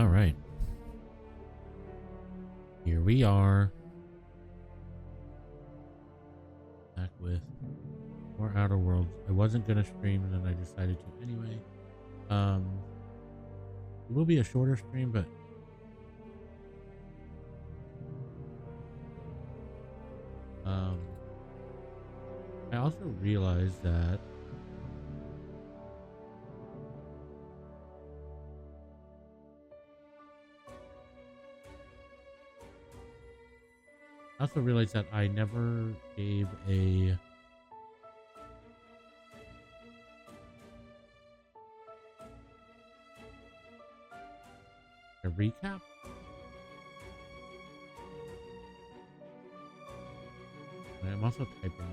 All right. Here we are. Back with more Outer Worlds. I wasn't going to stream and then I decided to anyway. It will be a shorter stream, but I also realized that I never gave a recap. I'm also typing it.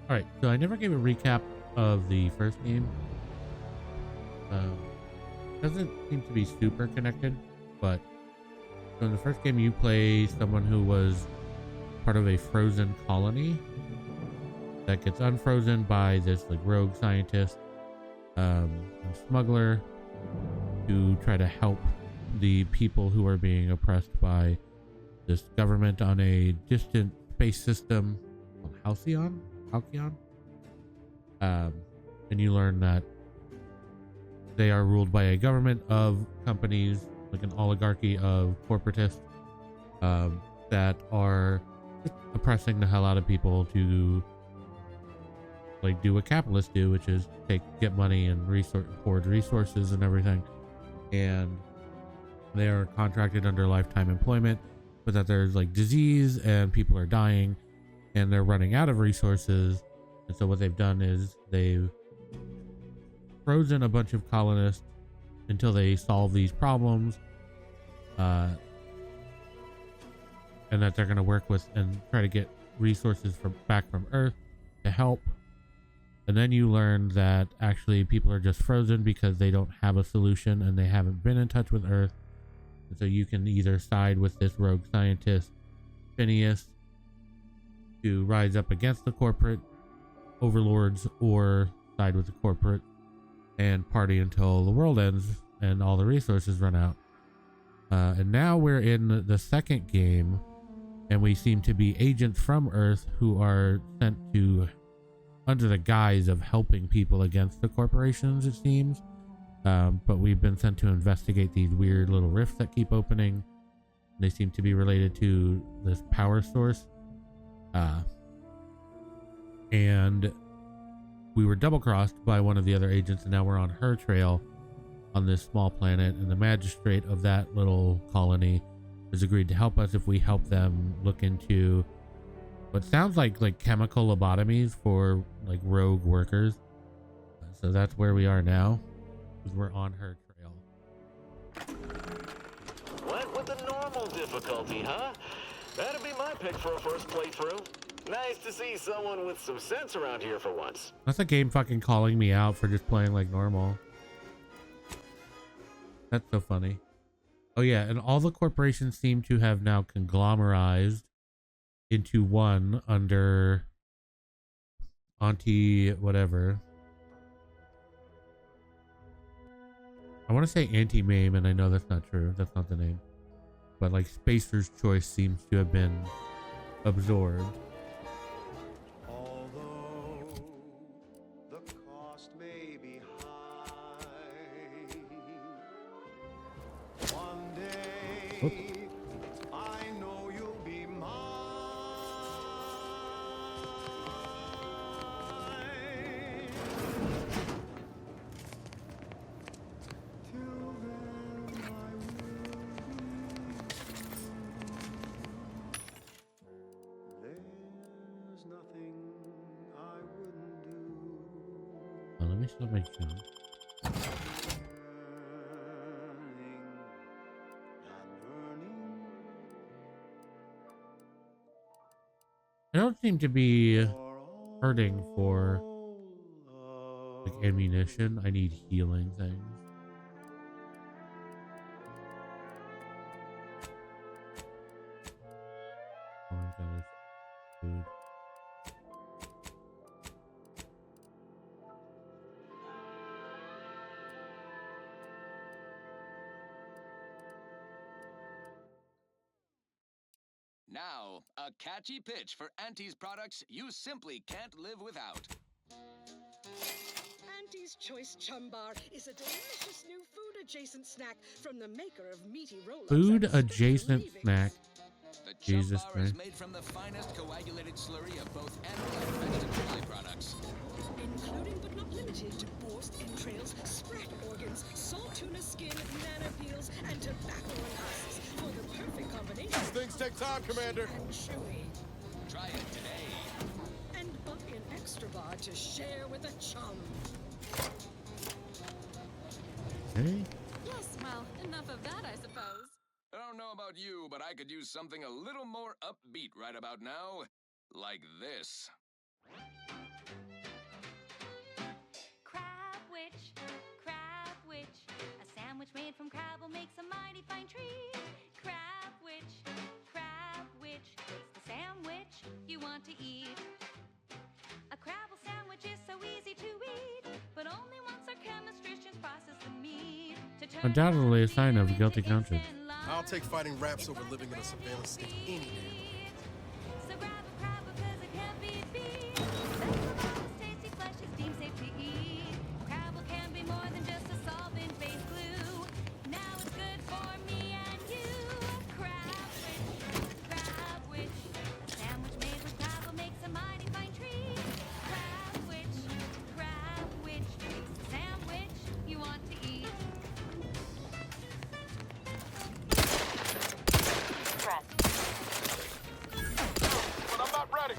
All right, so I never gave a recap of the first game. Doesn't seem to be super connected, but so in the first game you play someone who was part of a frozen colony that gets unfrozen by this like rogue scientist and smuggler to try to help the people who are being oppressed by this government on a distant space system called Halcyon. And you learn that they are ruled by a government of companies, like an oligarchy of corporatists that are just oppressing the hell out of people to like do what capitalists do, which is get money and hoard resources and everything. And they are contracted under lifetime employment, but that there's like disease and people are dying and they're running out of resources. And so what they've done is they've frozen a bunch of colonists until they solve these problems, and that they're going to work with and try to get resources back from Earth to help. And then you learn that actually people are just frozen because they don't have a solution and they haven't been in touch with Earth. And so you can either side with this rogue scientist Phineas to rise up against the corporate overlords, or side with the corporate and party until the world ends and all the resources run out. And now we're in the second game, and we seem to be agents from Earth who are sent to, under the guise of helping people against the corporations, it seems. But we've been sent to investigate these weird little rifts that keep opening. They seem to be related to this power source. And we were double-crossed by one of the other agents, and now we're on her trail on this small planet, and the magistrate of that little colony has agreed to help us if we help them look into what sounds like chemical lobotomies for like rogue workers. So that's where we are now, because we're on her trail. Went with the normal difficulty, huh? That'd be my pick for a first playthrough. Nice to see someone with some sense around here for once. That's a game fucking calling me out for just playing like normal. That's so funny. Oh yeah, and all the corporations seem to have now conglomerized into one under Auntie whatever. I want to say Auntie Mame, and I know that's not true. That's not the name. But like Spacer's Choice seems to have been absorbed. Oops. I know you'll be mine. there's nothing I wouldn't do. Well, let me stop my jump. I don't seem to be hurting for like ammunition. I need healing things. Oh, God, food. Now, a catchy pitch for Auntie's products you simply can't live without. Auntie's Choice Chum Bar is a delicious new food-adjacent snack from the maker of meaty roll-ups. Food-adjacent snack. The Chum Jesus Bar Christ. is made from the finest coagulated slurry of both animal and vegetable byproducts. Including but not limited to boar's entrails, sprat organs, salt tuna skin, banana peels, and tobacco and husks for the perfect combination. These things take time, Commander. And chewy. Try it today. And buy an extra bar to share with a chum. Hey. Yes, well, enough of that, I suppose. I don't know about you, but I could use something a little more upbeat right about now. Like this. Crab witch, a sandwich made from crab will make some mighty fine treat. Crab witch, it's the sandwich you want to eat. A crabble sandwich is so easy to eat, but only once our chemistricians process the meat to turn Undoubtedly a sign of a guilty the conscience. eggs and I'll take fighting raps over living in a surveillance state any day. So grab a crab because it can't be beat. Vegetables, tasty flesh is deemed safe to eat. Crabble can be more than just a solvent-based glue. Now it's good for me and you. Crab witch, a sandwich made with crabble makes a mighty fine treat. Crab witch, it's the sandwich you want to eat. But I'm not ready.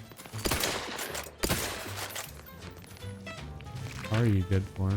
Are you good for?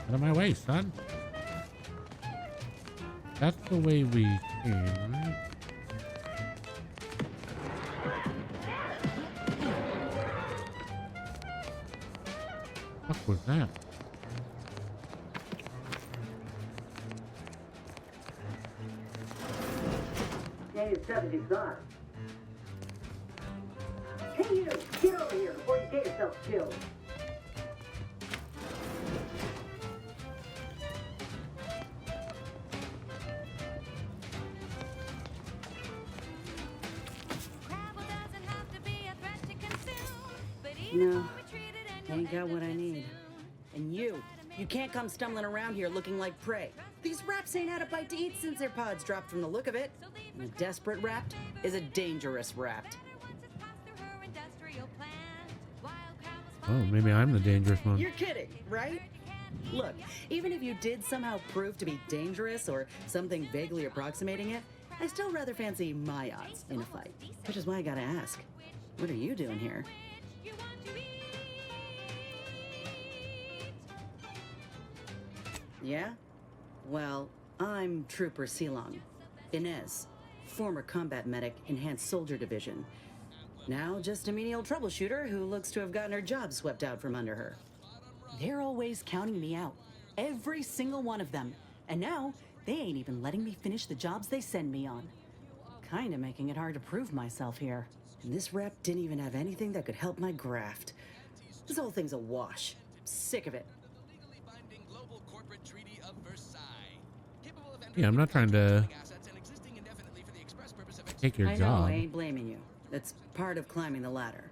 Out of my way, son. That's the way we came, right? What was that? Day is 75. Hey you, get over here before you get yourself killed. Crabble doesn't have to be a threat to consume, but No, ain't got what I need. And you can't come stumbling around here looking like prey. These raps ain't had a bite to eat since their pods dropped from the look of it. And a desperate rapt is a dangerous rapt. Oh, maybe I'm the dangerous one. You're kidding, right? Look, even if you did somehow prove to be dangerous or something vaguely approximating it, I still rather fancy my odds in a fight. Which is why I gotta ask, what are you doing here? Yeah? Well, I'm Trooper Silong. Inez, former combat medic, Enhanced Soldier Division. Now just a menial troubleshooter who looks to have gotten her job swept out from under her. They're always counting me out. Every single one of them. And now, they ain't even letting me finish the jobs they send me on. kinda making it hard to prove myself here. And this rep didn't even have anything that could help my graft. This whole thing's a wash. Sick of it. Yeah, I'm not trying to take your I know, job. I ain't blaming you. That's part of climbing the ladder.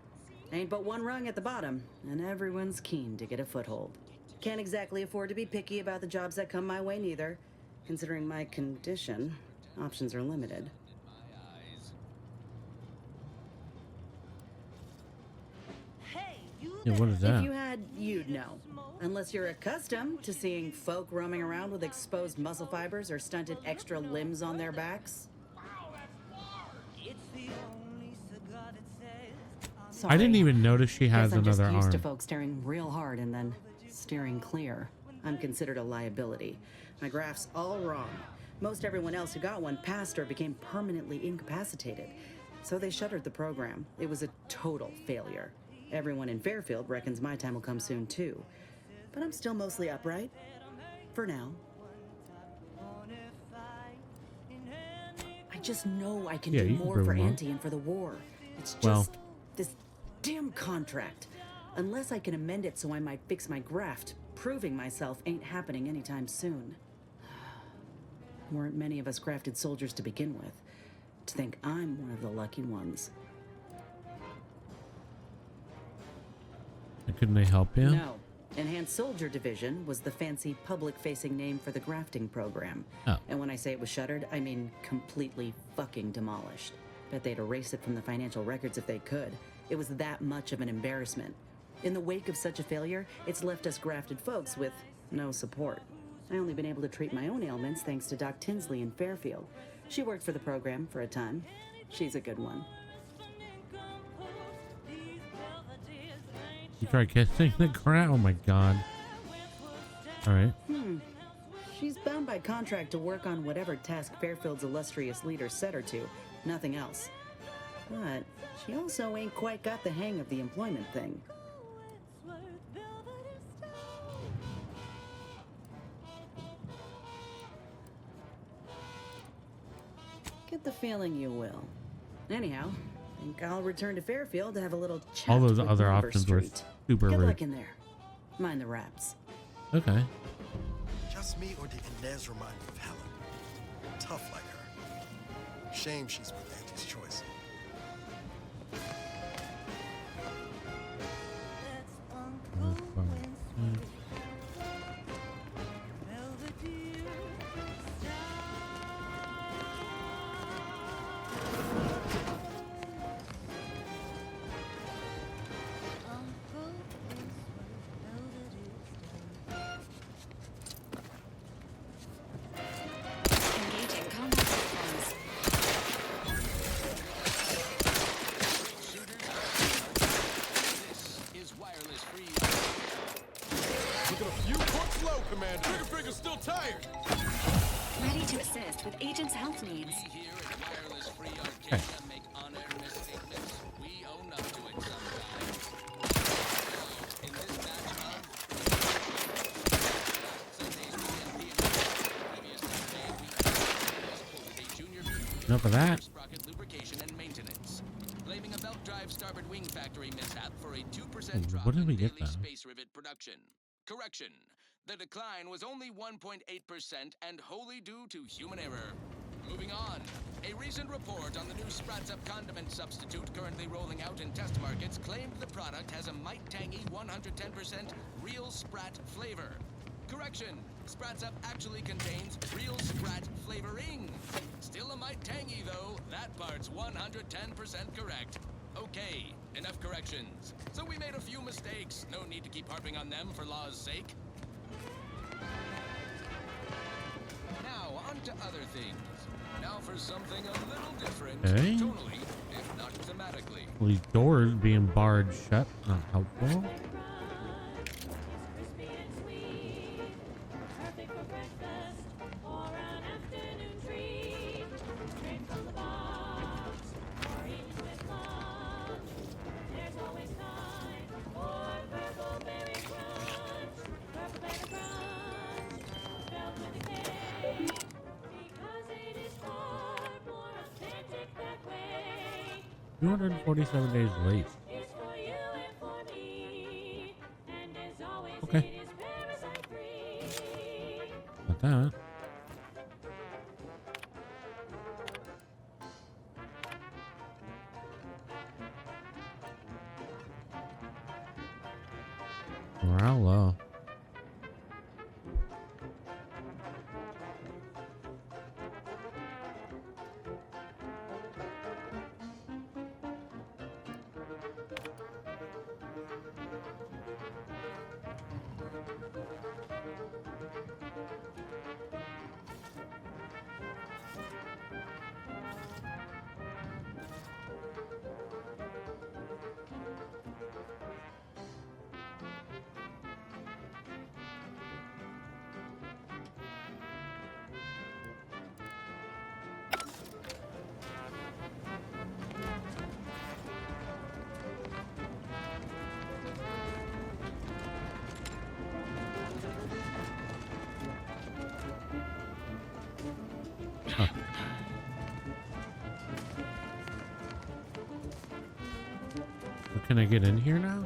Ain't but one rung at the bottom, and everyone's keen to get a foothold. Can't exactly afford to be picky about the jobs that come my way neither. Considering my condition, options are limited. Yeah, what is If that? you had, you'd know. Unless you're accustomed to seeing folk roaming around with exposed muscle fibers or stunted extra limbs on their backs. Sorry. I didn't even notice she has Guess I'm just another used arm. to folks staring real hard and then steering clear. I'm considered a liability. My graph's all wrong. Most everyone else who got one passed or became permanently incapacitated. So they shuttered the program. It was a total failure. Everyone in Fairfield reckons my time will come soon too. But I'm still mostly upright. For now. I just know I can Yeah, do you can more prove for them wrong. Auntie and for the war. It's just Well. this damn contract. Unless I can amend it so I might fix my graft, proving myself ain't happening anytime soon. Weren't many of us grafted soldiers to begin with. To think I'm one of the lucky ones. And couldn't they help you? No. Enhanced Soldier Division was the fancy public-facing name for the grafting program. Oh. And when I say it was shuttered, I mean completely fucking demolished. Bet they'd erase it from the financial records if they could. It was that much of an embarrassment. In the wake of such a failure, it's left us grafted folks with no support. I only been able to treat my own ailments thanks to Doc Tinsley in Fairfield. She worked for the program for a time. She's a good one. You try kissing the ground? Oh my god. Alright. She's bound by contract to work on whatever task Fairfield's illustrious leader set her to, nothing else. But she also ain't quite got the hang of the employment thing. Get the feeling you will. Anyhow, I think I'll return to Fairfield to have a little chat All those with other Lumber options were Street. super Good rude. luck in there. Mind the raps. Okay. Just me, or did Inez remind you of Helen? Tough like her. Shame she's with Auntie's choice. Engaging combat systems. This is wireless free. Looking a few points low, Commander. Trigger finger's still tired. Ready to assist with agents' health needs. We here at Wireless Free Arcadia make on-air misstatements. We own up to it sometimes. So, in this batch of Sundays, PNP and previously today, we quoted a junior Enough of that. sprocket lubrication and maintenance, blaming a belt drive starboard wing factory mishap for a 2% Ooh, drop what did we in get daily then? space rivet production. Correction. The decline was only 1.8% and wholly due to human error. Moving on. A recent report on the new Sprats Up condiment substitute currently rolling out in test markets claimed the product has a might tangy 110% real Sprat flavor. Correction. Sprats Up actually contains real Sprat flavoring. Still a mite tangy though. That part's 110% correct. Okay, enough corrections. So we made a few mistakes. No need to keep harping on them for law's sake. Now, on to other things. Now for something a little different. Okay. Tonally, if not thematically. Well, these doors being barred shut, not helpful. Crispy and sweet, perfect for breakfast or an afternoon treat. Straight from the box, or eaten with lunch. There's always time for Purple Berry Crunch. Purple Berry Crunch, spelled with a K, because it is far more authentic 247 days late. is for you and for me. And as always, Okay. it is parasite free. Not that. Morale low. Can I get in here now?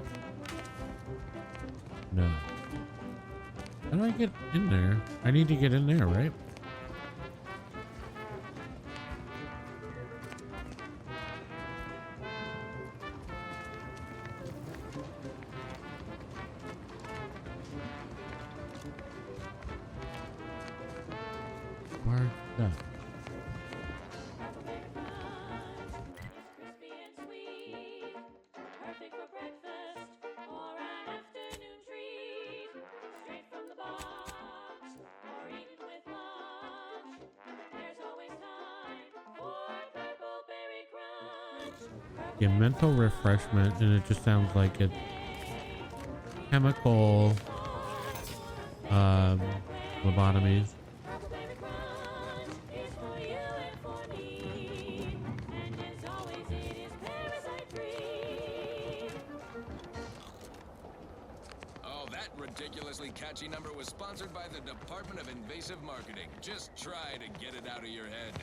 No. How do I get in there? I need to get in there, right? Where's that? Crispy and sweet, perfect for breakfast or an afternoon treat. Straight from the box or eaten with lunch. There's always time for purple berry crunch. Yeah, mental refreshment, and it just sounds like it's chemical lobotomies. Purple berry crunch is for you and for me. And as always, it is parasite free. Oh, that ridiculously catchy number was sponsored by the Department of Invasive Marketing. Just try to get it out of your head.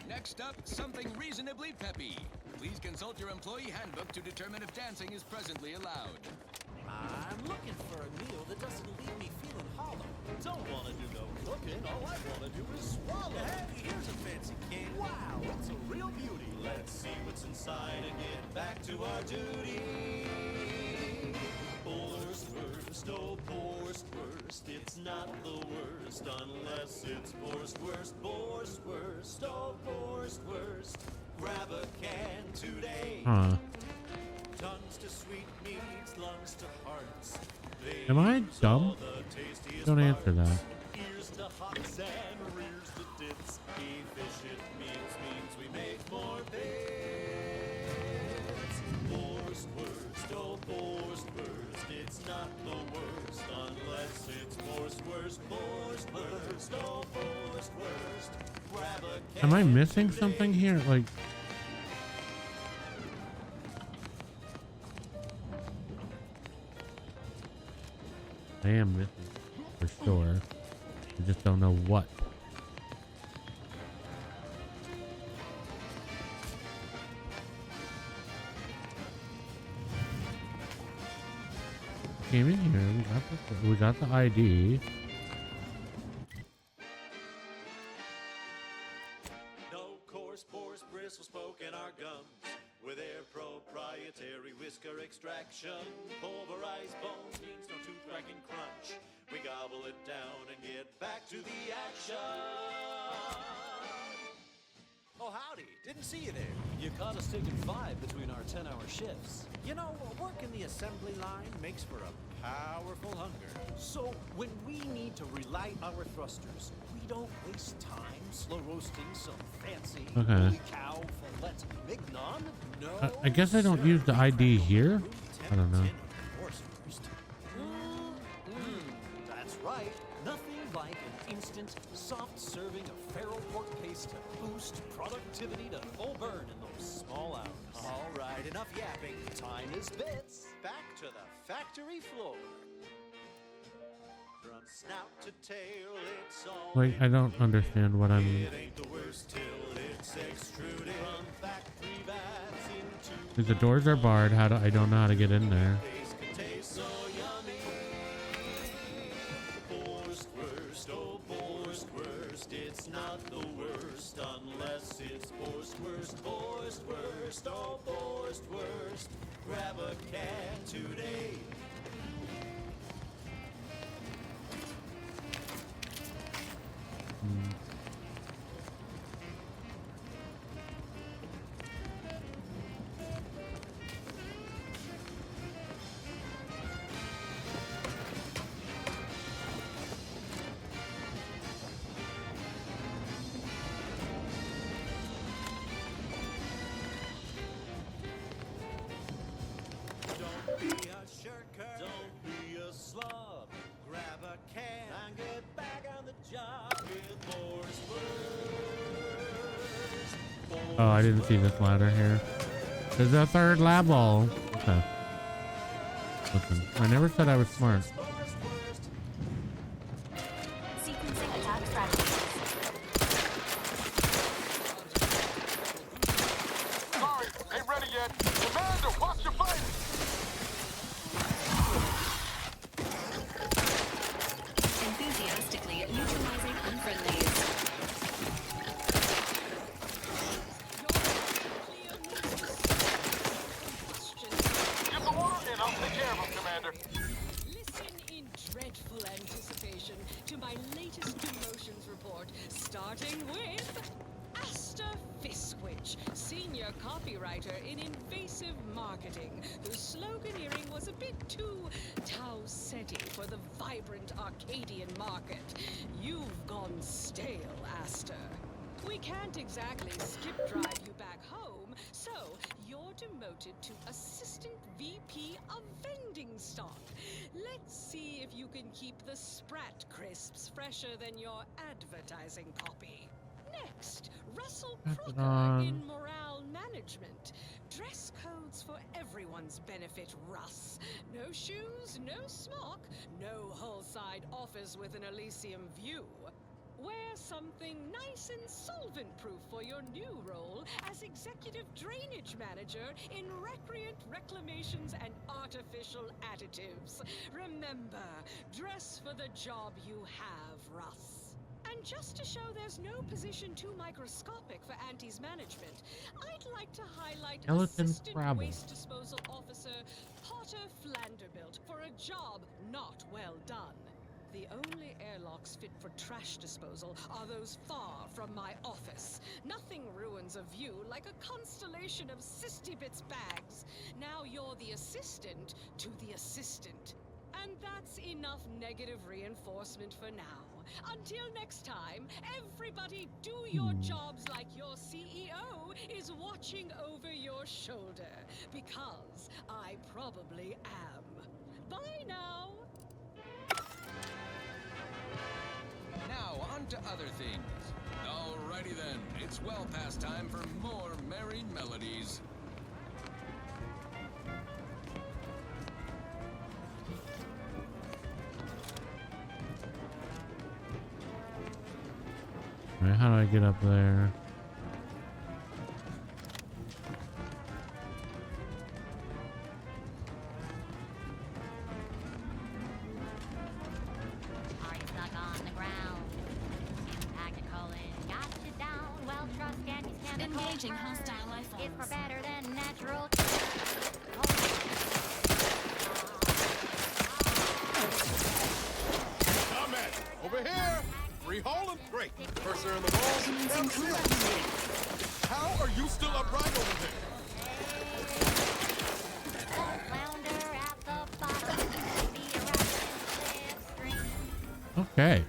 Next up, something reasonably peppy. Please consult your employee handbook to determine if dancing is presently allowed. I'm looking for a meal that doesn't leave me feeling hollow. Don't want to do no cooking, all I want to do is swallow. Hey, here's a fancy can. Wow, it's a real beauty. Let's see what's inside and get back to our duty. Worst, oh, worst, it's not the worst unless it's worst, oh, worst. Grab a can today. Tongues to sweet meats, lungs to hearts. Am I dumb? Don't answer that. Ears to hocks and rears to tits. Efficient means we make more bits. Worst, oh, worst. It's not the worst unless it's worst, oh, worst. Grab a can. Am I missing something here? Like, I am missing for sure. I just don't know what. Came in here. We got the ID. No coarse pores, bristles poking our gums with their proprietary whisker extraction. Pulverized bones means no tooth cracking crunch. We gobble it down and get back to the action. Oh, howdy. Didn't see you there. You caught us taking 5 between our 10-hour shifts. You know, working the assembly line makes for a powerful hunger. So, when we need to relight our thrusters, we don't waste time slow roasting some fancy holy cow fillet mignon. No, I guess I don't use the ID here. I don't know. That's right. Nothing like an instant, soft serving of feral pork paste to boost productivity to full burn in those small hours. All right, enough yapping. Time is bits. Back to the factory floor. from snout to tail, it's all Like, I don't understand what I'm. it ain't the worst till it's extruded from factory vats into Because the doors are barred. How do I don't know how to get in there? taste can taste so yummy. Borstwurst, oh Borstwurst, it's not the worst unless it's Borstwurst, Borstwurst, oh Borstwurst. Grab a can today. Don't be a shirker, don't be a slob. Grab a can and get back on the job with Borstwurst. Oh, I didn't see this ladder here. There's a third level. Okay. Listen, I never said I was smart. Sequencing attack strategies. Sorry, ain't ready yet. Commander, watch your fight! Enthusiastically neutralizing unfriendlies. Get the water in, I'll take care of him, Commander. Listen in dreadful anticipation to my latest demotions report, starting with Asta Fiskwich, senior copywriter in invasive marketing, whose sloganeering was a bit too Tau-Ceti for the vibrant Arcadian market. You've gone stale, Asta. We can't exactly skip drive you back home, so you're demoted to Assistant VP of Vending Stock. Let's see if you can keep the Sprat crisps fresher than your advertising copy. Next, Russell Pass it Crocker on. in Morale Management. Dress codes for everyone's benefit, Russ. No shoes, no smock, no whole-side office with an Elysium view. Wear something nice and solvent-proof for your new role as Executive Drainage Manager in Recreant Reclamations and Artificial Additives. Remember, dress for the job you have, Russ. And just to show there's no position too microscopic for Auntie's management, I'd like to highlight Skeleton Assistant Crabble. Waste Disposal Officer Potter Flanderbilt for a job not well done. The only airlocks fit for trash disposal are those far from my office. Nothing ruins a view like a constellation of Sistybits bags. Now you're the assistant to the assistant. And that's enough negative reinforcement for now. Until next time, everybody do your jobs like your CEO is watching over your shoulder. Because I probably am. Bye now. Now, on to other things. Alrighty then, it's well past time for more merry melodies. Alright, how do I get up there? Are you stuck on the ground? Impacted colon got you down. Well, trust Andy's chemical Engaging hostile life is for forms. better than natural. Combat! Over here! Free hauling! Great. Cursor in the balls. Down the field. How are you still upright over there? Flounder at the bottom. The eruption slipstream. Okay.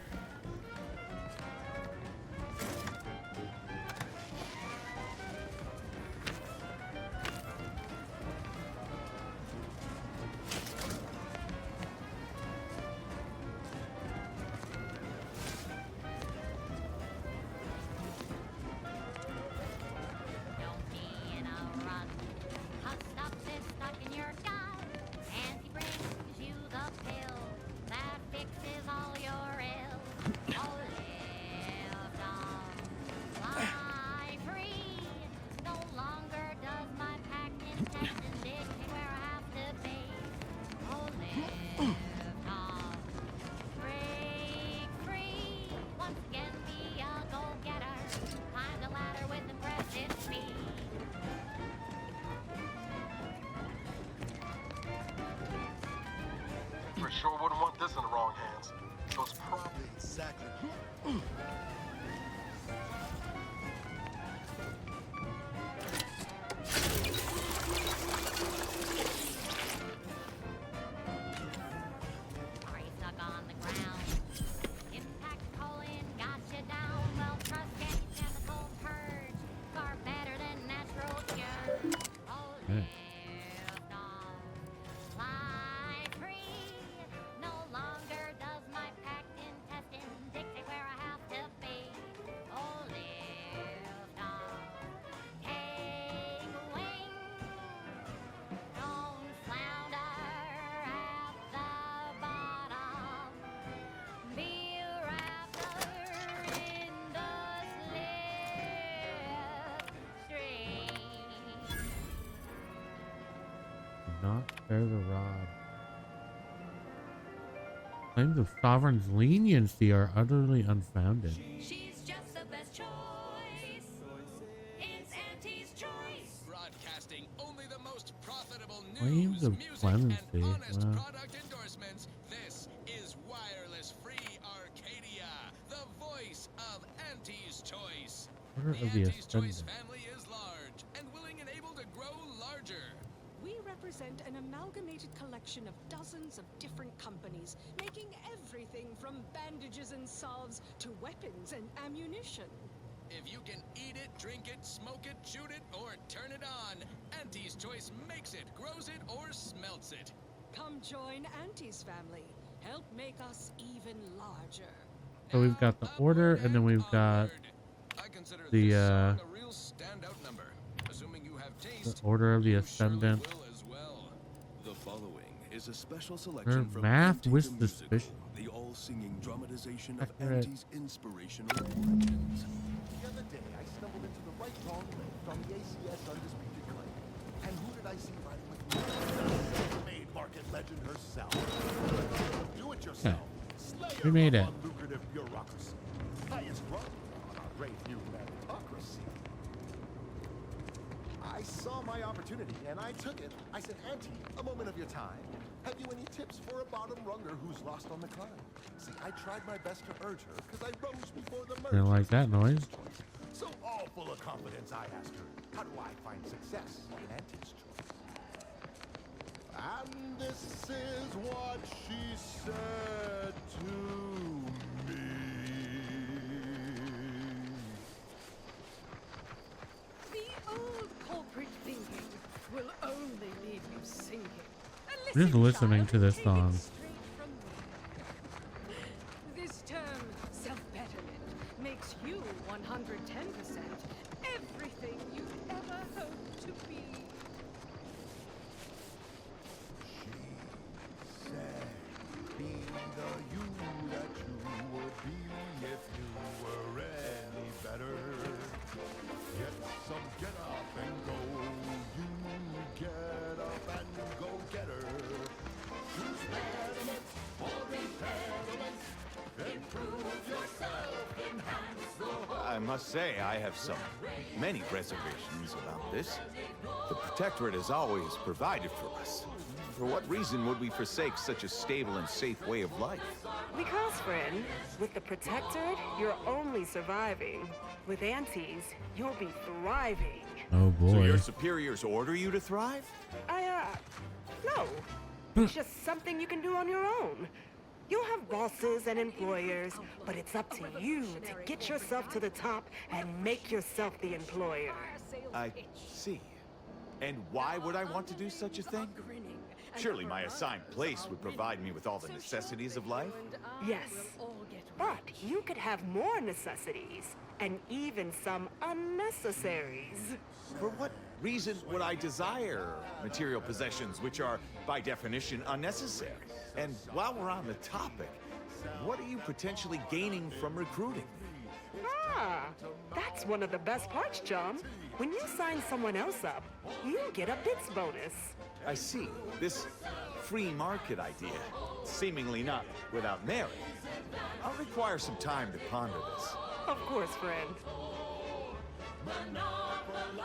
Don't be in a run. Husk stuff is stuck in your gut. And he brings you the pill that fixes all sure wouldn't want this in the wrong hands. So it's probably exactly. Are you stuck on the ground? Impact colon got you down. Well, trust any chemical purge. Far better than natural cure. Oh, live on. Fly free. No longer does my packed intestine dictate where I have to be. Oh, live on. Take wing. Don't flounder at the bottom. Be a raptor in the slipstream. Not spare the rod. Claims of sovereign's leniency are utterly unfounded. She's just the best choice. It's Auntie's choice. Broadcasting only the most profitable Claims news, of music, clemency. and honest Wow. product endorsements. This is Wireless Free Arcadia, the voice of Auntie's Choice. Order The of the Auntie's Choice Ascendant. family is large and willing and able to grow larger. We represent an amalgamated collection of dozens of different companies, making everything from bandages and salves to weapons and ammunition. If you can eat it, drink it, smoke it, shoot it, or turn it on, Auntie's Choice makes it, grows it, or smelts it. Come join Auntie's family. Help make us even larger. So we've got the order, and then we've got I consider the, this song a real standout number. Assuming you have the taste, Order of the you surely Ascendant. will as well. The following is a special Her selection from math Auntie with the Musical, suspicion. the all-singing dramatization of Accurate. Auntie's inspirational origins. The other day, I stumbled into the right wrong lift on the ACS Undisputed Claim. And who did I see riding with me? The self-made market legend herself. Do it yourself. Slayer We made of it. Lucrative bureaucracy. Highest rung on our great new meritocracy. I saw my opportunity and I took it. I said, Auntie, a moment of your time. Have you any tips for a bottom runger who's lost on the climb? See, I tried my best to urge her because I rose before the merger. Didn't like that noise. So all full of confidence, I asked her, how do I find success in Auntie's Choice? And this is what she said to me. The old corporate thinking will only leave you sinking. I'm just listening to this song. This term, self-betterment, makes you 110% everything you'd ever hoped to be. She said, be the you that you would be if you were any better. Get some get up and go. You get up and go get her. Choose betterment for impediments. Improve yourself, enhance the whole. I must say, I have many reservations about this. The Protectorate has always provided for us. For what reason would we forsake such a stable and safe way of life? Because, friend, with the Protectorate, you're only surviving. With Aunties, you'll be thriving. Oh So boy. your superiors order you to thrive? No. It's just something you can do on your own. You'll have bosses and employers, but it's up to you to get yourself to the top and make yourself the employer. I see. And why would I want to do such a thing? Surely my assigned place would provide me with all the necessities of life? Yes. But you could have more necessities, and even some unnecessaries. For what reason would I desire material possessions which are, by definition, unnecessary? And while we're on the topic, what are you potentially gaining from recruiting me? Ah, that's one of the best parts, chum. When you sign someone else up, you get a bits bonus. I see. This free market idea, seemingly not without merit. I'll require some time to ponder this. Of course, friend.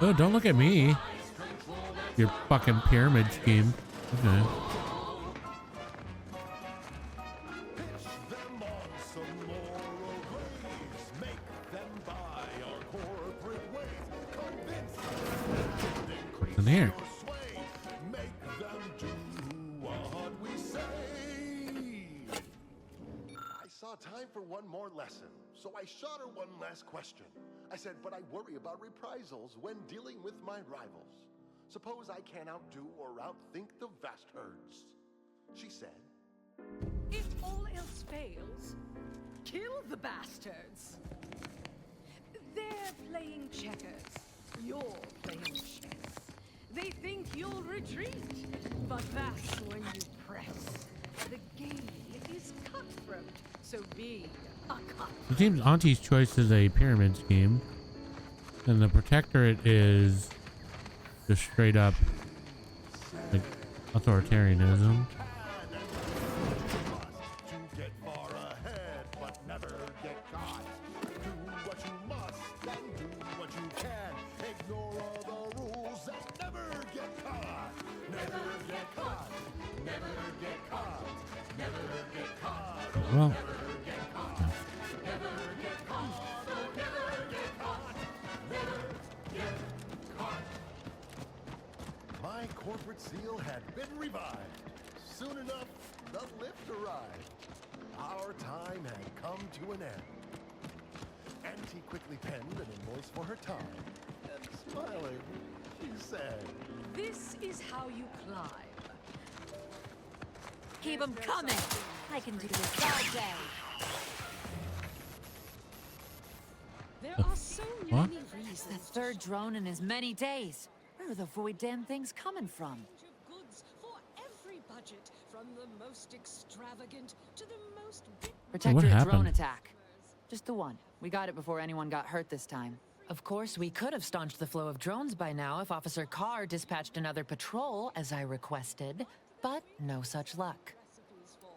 Oh, don't look at me. Your fucking pyramid scheme. Okay. here? Make them do what we say. I saw time for one more lesson, so I shot her one last question. I said, but I worry about reprisals when dealing with my rivals. Suppose I can't outdo or outthink the vast herds. She said, If all else fails, kill the bastards. They're playing checkers. You're playing chess. They think you'll retreat, but that's when you press. The game is cutthroat, so be a cutthroat. It seems Auntie's choice is a pyramid scheme, and the Protectorate is just straight up like authoritarianism. to get far ahead, but never get caught. Do what you must and do what you can. Ignore all the rules and never get caught. Never get caught. Never get caught. Never get caught. Well, Never get caught. Never get caught. Oh, never get caught. Never get caught. My corporate seal had been revived. Soon enough, the lift arrived. Our time had come to an end. Auntie quickly penned an invoice for her time, and smiling, she said, This is how you climb. Keep them coming. I can do this all day. There are so What? many The reasons. third drone in as many days. Where are the void damn things coming from? To goods for every budget, from the most extravagant to the most Protectorate drone happened? attack. Just the one. We got it before anyone got hurt this time. Of course, we could have staunched the flow of drones by now if Officer Carr dispatched another patrol, as I requested, but no such luck. recipes for.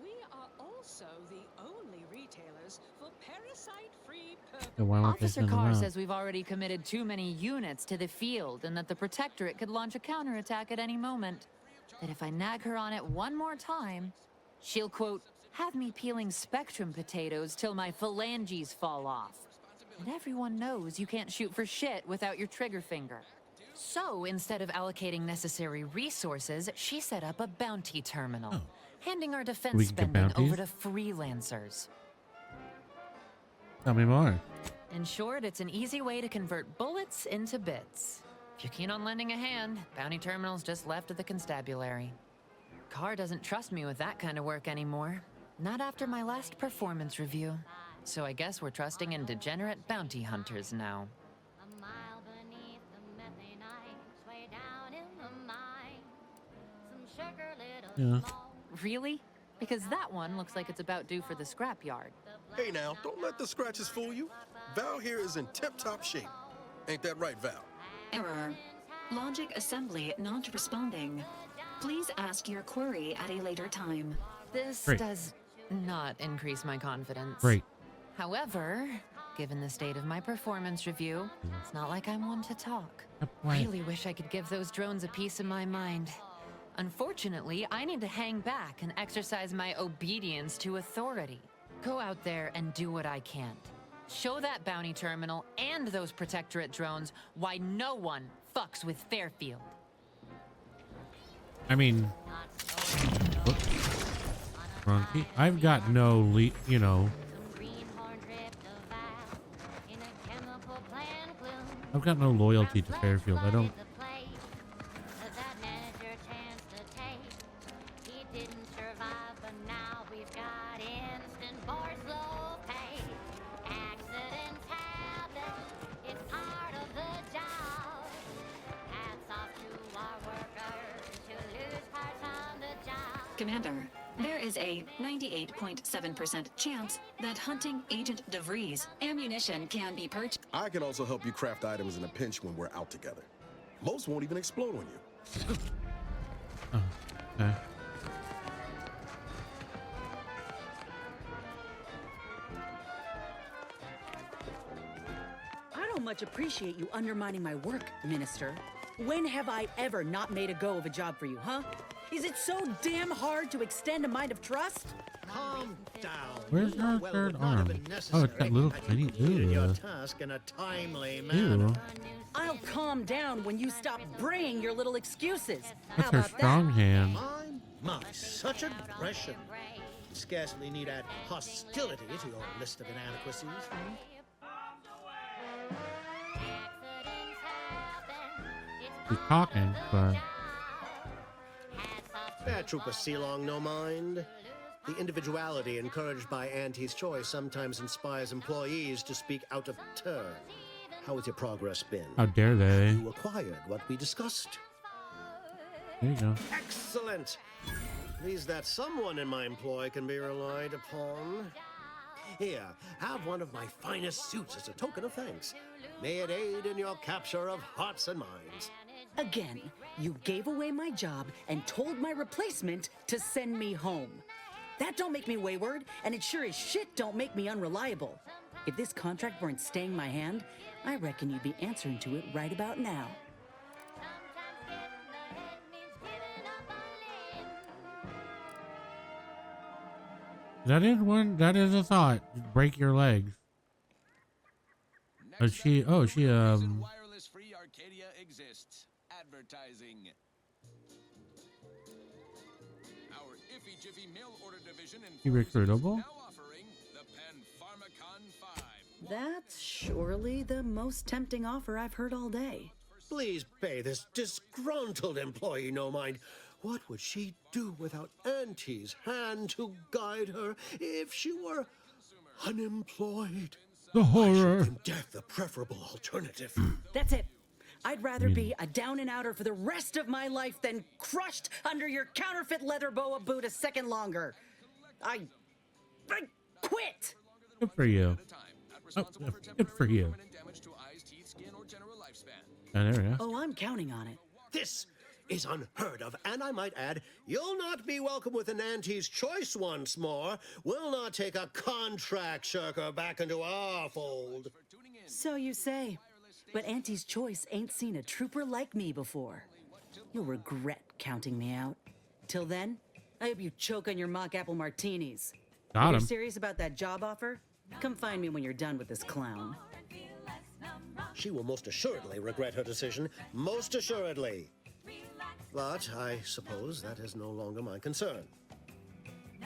We are also the only retailers for parasite-free then why weren't they Officer sending them Carr out? says we've already committed too many units to the field and that the Protectorate could launch a counterattack at any moment. That if I nag her on it one more time, she'll, quote, have me peeling Spectrum potatoes till my phalanges fall off. And everyone knows you can't shoot for shit without your trigger finger. So instead of allocating necessary resources, she set up a bounty terminal, Oh. handing our We defense can get spending over bounties? to freelancers. Tell me more. In short, it's an easy way to convert bullets into bits. If you're keen on lending a hand, bounty terminal's just left of the constabulary. Carr doesn't trust me with that kind of work anymore. Not after my last performance review. So I guess we're trusting in degenerate bounty hunters now. A mile beneath the methane ice, way down in the mine. Some sugar little Yeah. small. Really? Because that one looks like it's about due for the scrapyard. Hey now, don't let the scratches fool you. Val here is in tip-top shape. Ain't that right, Val? Error. Logic assembly not responding. Please ask your query at a later time. This Great. does not increase my confidence. Great. However, given the state of my performance review, it's not like I'm one to talk. Why? Really wish I could give those drones a piece of my mind. Unfortunately, I need to hang back and exercise my obedience to authority. Go out there and do what I can't. Show that bounty terminal and those Protectorate drones why no one fucks with Fairfield. I mean, whoops. Wrong key. I've got no you know, Greenhorn dripped of Val in a chemical plant gloom. I've got no loyalty to Fairfield. I don't. That manager chance to take. He didn't survive, but now we've got instant for slow pay. Accidents happen, it's part of the job. Hats off to our workers who lose parts on the job. Commander, there is a 98.7% chance that hunting Agent DeVries ammunition can be purchased. I can also help you craft items in a pinch when we're out together. Most won't even explode on you. Oh, okay. I don't much appreciate you undermining my work, Minister. When have I ever not made a go of a job for you, huh? Is it so damn hard to extend a mind of trust? Calm down. Where's You her know well third it would not have arm? been Oh, it's necessary that little had tiny. you completed your Ew. task in a timely manner. Ew. I'll calm down when you stop bringing your little excuses. That's How her about strong hand. My, such aggression. Scarcely need add hostility to your list of inadequacies. She's talking, but Trooper Sealong, no mind. The individuality encouraged by Auntie's choice sometimes inspires employees to speak out of turn. How has your progress been? how dare they? You acquired what we discussed. There you go. Excellent. Pleased that someone in my employ can be relied upon. Here, have one of my finest suits as a token of thanks. May it aid in your capture of hearts and minds. Again, you gave away my job and told my replacement to send me home. That don't make me wayward, and it sure as shit don't make me unreliable. If this contract weren't staying my hand, I reckon you'd be answering to it right about now. That is one. That is a thought. Break your legs. But she. Oh, she. Wireless free Arcadia exists. Advertising. Our Iffy Jiffy mail order division She recruitable. now offering the Pen Pharmacon 5. That's surely the most tempting offer I've heard all day. Please pay this disgruntled employee no mind. What would she do without Auntie's hand to guide her if she were unemployed? The horror. And death the preferable alternative. That's it. I'd rather be a down and outer for the rest of my life than crushed under your counterfeit leather boa boot a second longer. I quit. Good for you. Oh, good for you. And there we go. Oh, I'm counting on it. This is unheard of, and I might add, you'll not be welcome with an Auntie's choice once more. We'll not take a contract shirker back into our fold. So you say. But Auntie's choice ain't seen a trooper like me before. You'll regret counting me out. Till then, I hope you choke on your mock apple martinis. Got If you're him. serious about that job offer, come find me when you're done with this clown. She will most assuredly regret her decision. Most assuredly. But I suppose that is no longer my concern.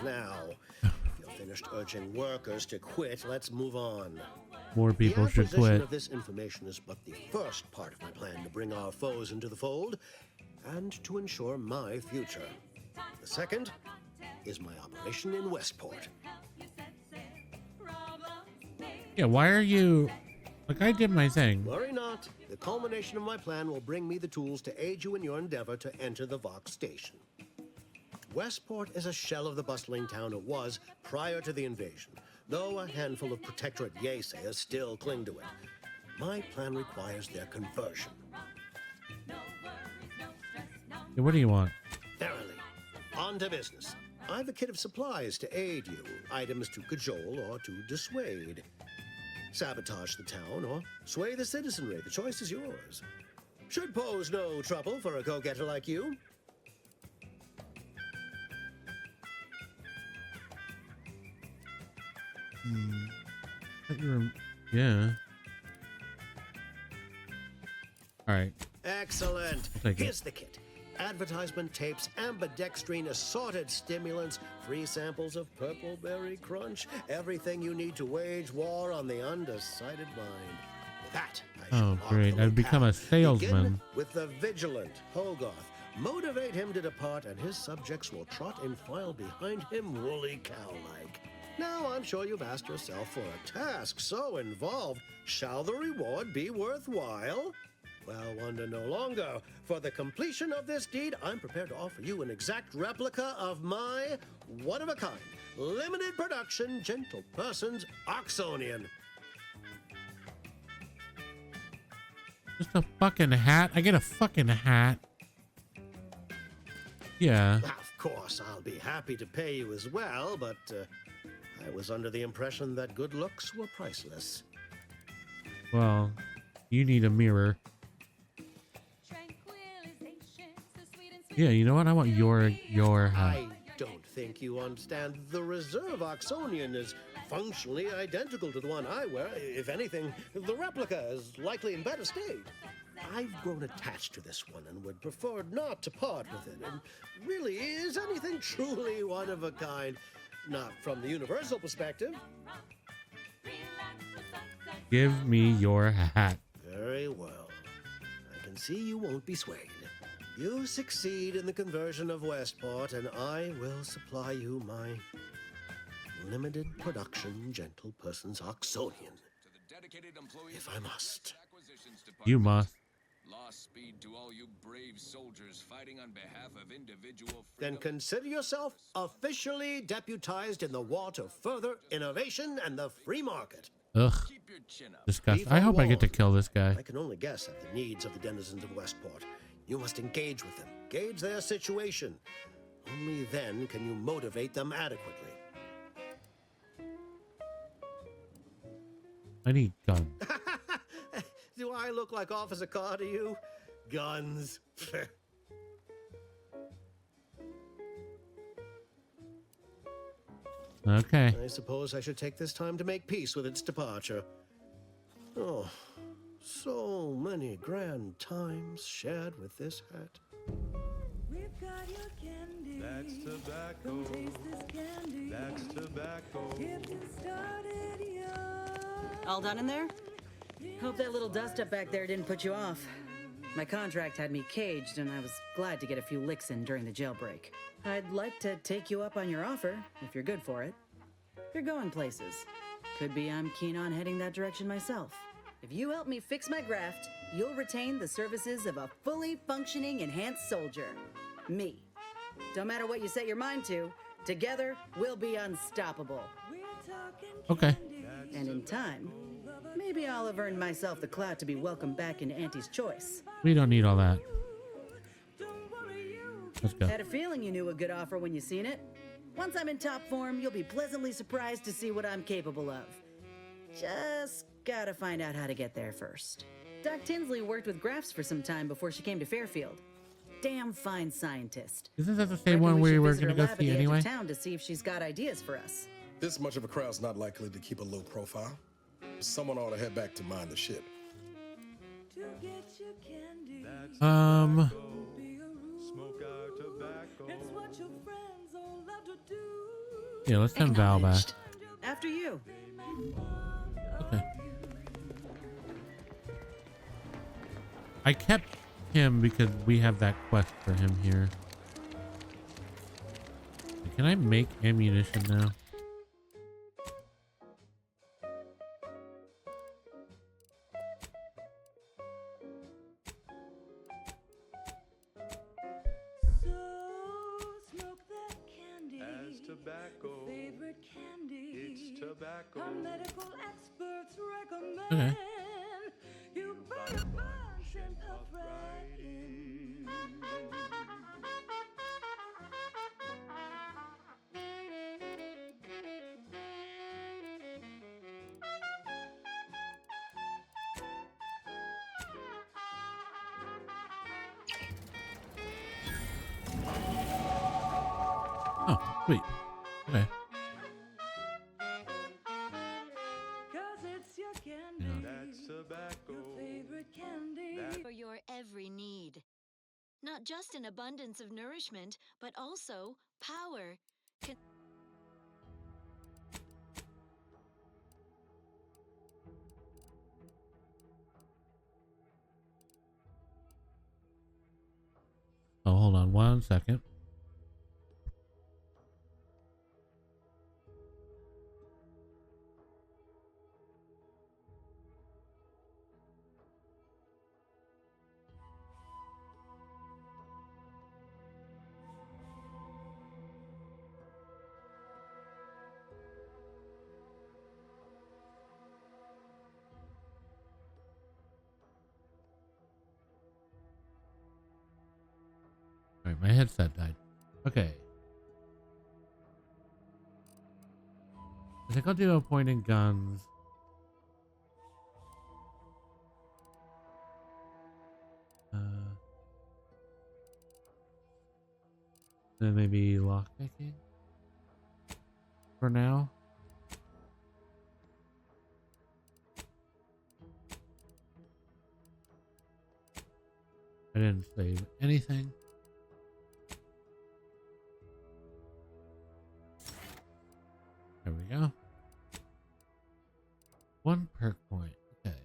Now, if you're finished urging workers to quit, let's move on. More people the should acquisition quit. of this information is but the first part of my plan to bring our foes into the fold and to ensure my future. The second is my operation in Westport. Yeah, why are you? Like, I did my thing. Worry not. The culmination of my plan will bring me the tools to aid you in your endeavor to enter the Vox station. Westport is a shell of the bustling town it was prior to the invasion, though a handful of protectorate yaysayers still cling to it. My plan requires their conversion. Yeah, what do you want? Verily, on to business. I've a kit of supplies to aid you, items to cajole or to dissuade. Sabotage the town or sway the citizenry. The choice is yours. Should pose no trouble for a go-getter like you. Yeah. All right. Excellent. I'll take it. Here's the kit. Advertisement tapes, ambidextrine, assorted stimulants, free samples of Purple Berry Crunch, everything you need to wage war on the undecided mind. That I shall Oh, mark great. the I've become a locale. salesman. Begin with the vigilant Hogarth. Motivate him to depart, and his subjects will trot in file behind him, woolly cow-like. Now, I'm sure you've asked yourself, for a task so involved, shall the reward be worthwhile? Well, wonder no longer. For the completion of this deed, I'm prepared to offer you an exact replica of my one-of-a-kind, limited production, gentle person's Oxonian. Just a fucking hat. I get a fucking hat. Yeah. Of course, I'll be happy to pay you as well, but I was under the impression that good looks were priceless. Well, you need a mirror. Yeah, you know what? I want your hat. I don't think you understand. The reserve Oxonian is functionally identical to the one I wear. If anything, the replica is likely in better state. I've grown attached to this one and would prefer not to part with it. And really, is anything truly one of a kind? Not from the universal perspective. Give me your hat. Very well. I can see you won't be swayed. You succeed in the conversion of Westport, and I will supply you my limited production gentle person's Oxonian. If I must. You must. Lost speed to all you brave soldiers fighting on behalf of individual Then consider yourself officially deputized in the war to further innovation and the free market. Ugh. Disgust. I hope I get to kill this guy. I can only guess at the needs of the denizens of Westport. You must engage with them, gauge their situation. Only then can you motivate them adequately. I need guns. Do I look like Officer Carr to you? Guns. Okay. I suppose I should take this time to make peace with its departure. Oh, so many grand times shared with this hat. We've got your candy. That's tobacco. Come taste this candy. That's tobacco. If you started young. All done in there? Hope that little dust up back there didn't put you off. My contract had me caged, and I was glad to get a few licks in during the jailbreak. I'd like to take you up on your offer, if you're good for it. You're going places. Could be I'm keen on heading that direction myself. If you help me fix my graft, you'll retain the services of a fully functioning enhanced soldier. Me. Don't matter what you set your mind to, together we'll be unstoppable. Okay. And in time, maybe I'll have earned myself the clout to be welcomed back into Auntie's Choice. We don't need all that. Let's go. Had a feeling you knew a good offer when you seen it. Once I'm in top form, you'll be pleasantly surprised to see what I'm capable of. Just gotta find out how to get there first. Doc Tinsley worked with Grafts for some time before she came to Fairfield. Damn fine scientist. Isn't that the same one we were going to go see anyway? Town to see if she's got ideas for us. This much of a crowd's not likely to keep a low profile. Someone ought to head back to mind the ship. To get your candy. Smoke our tobacco. It's what your friends all love to do. Yeah, let's send Val back. After you. Okay. I kept him because we have that quest for him here. Can I make ammunition now? Favorite candy. It's tobacco. Our medical experts recommend. Okay. You burn a bunch and puff right in. Oh, sweet. Okay. Cause it's your candy. That's tobacco. Your favorite candy. For your every need. Not just an abundance of nourishment, but also power. Oh, hold on 1 second. All right, my headset died. Okay. I think I'll do a point and guns. Then maybe lockpicking. for now. I didn't save anything. There we go. 1 perk point. Okay.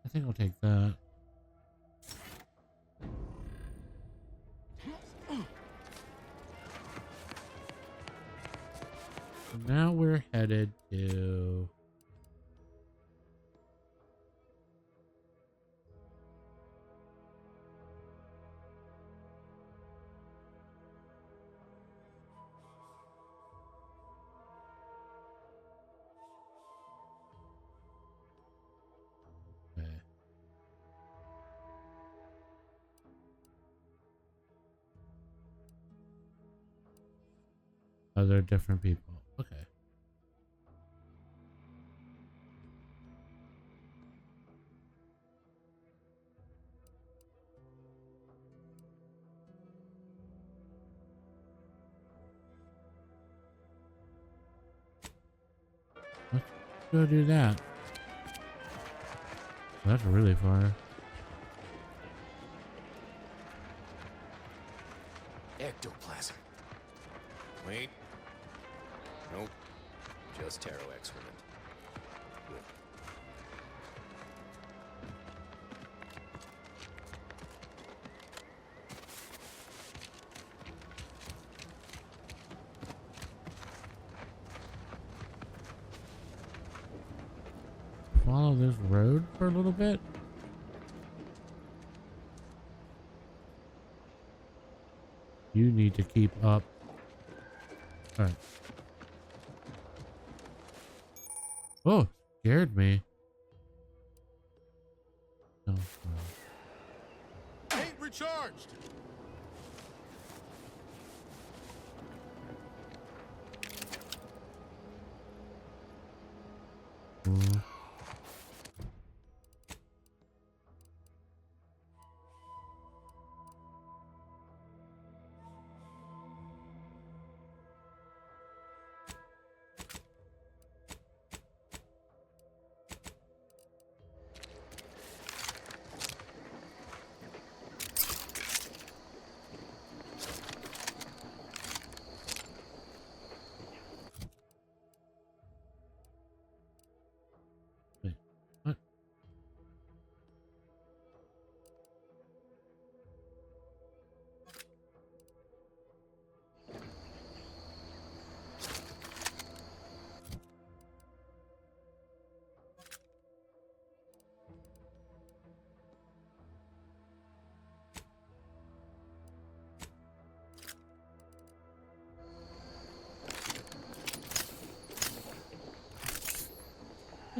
I think I'll take that. So now we're headed to other different people. Okay. Let's go do that. That's really far. Ectoplasm. Wait. Nope. Just taro excrement. Good. Follow this road for a little bit. You need to keep up. All right. Oh, scared me. Oh, Ain't recharged.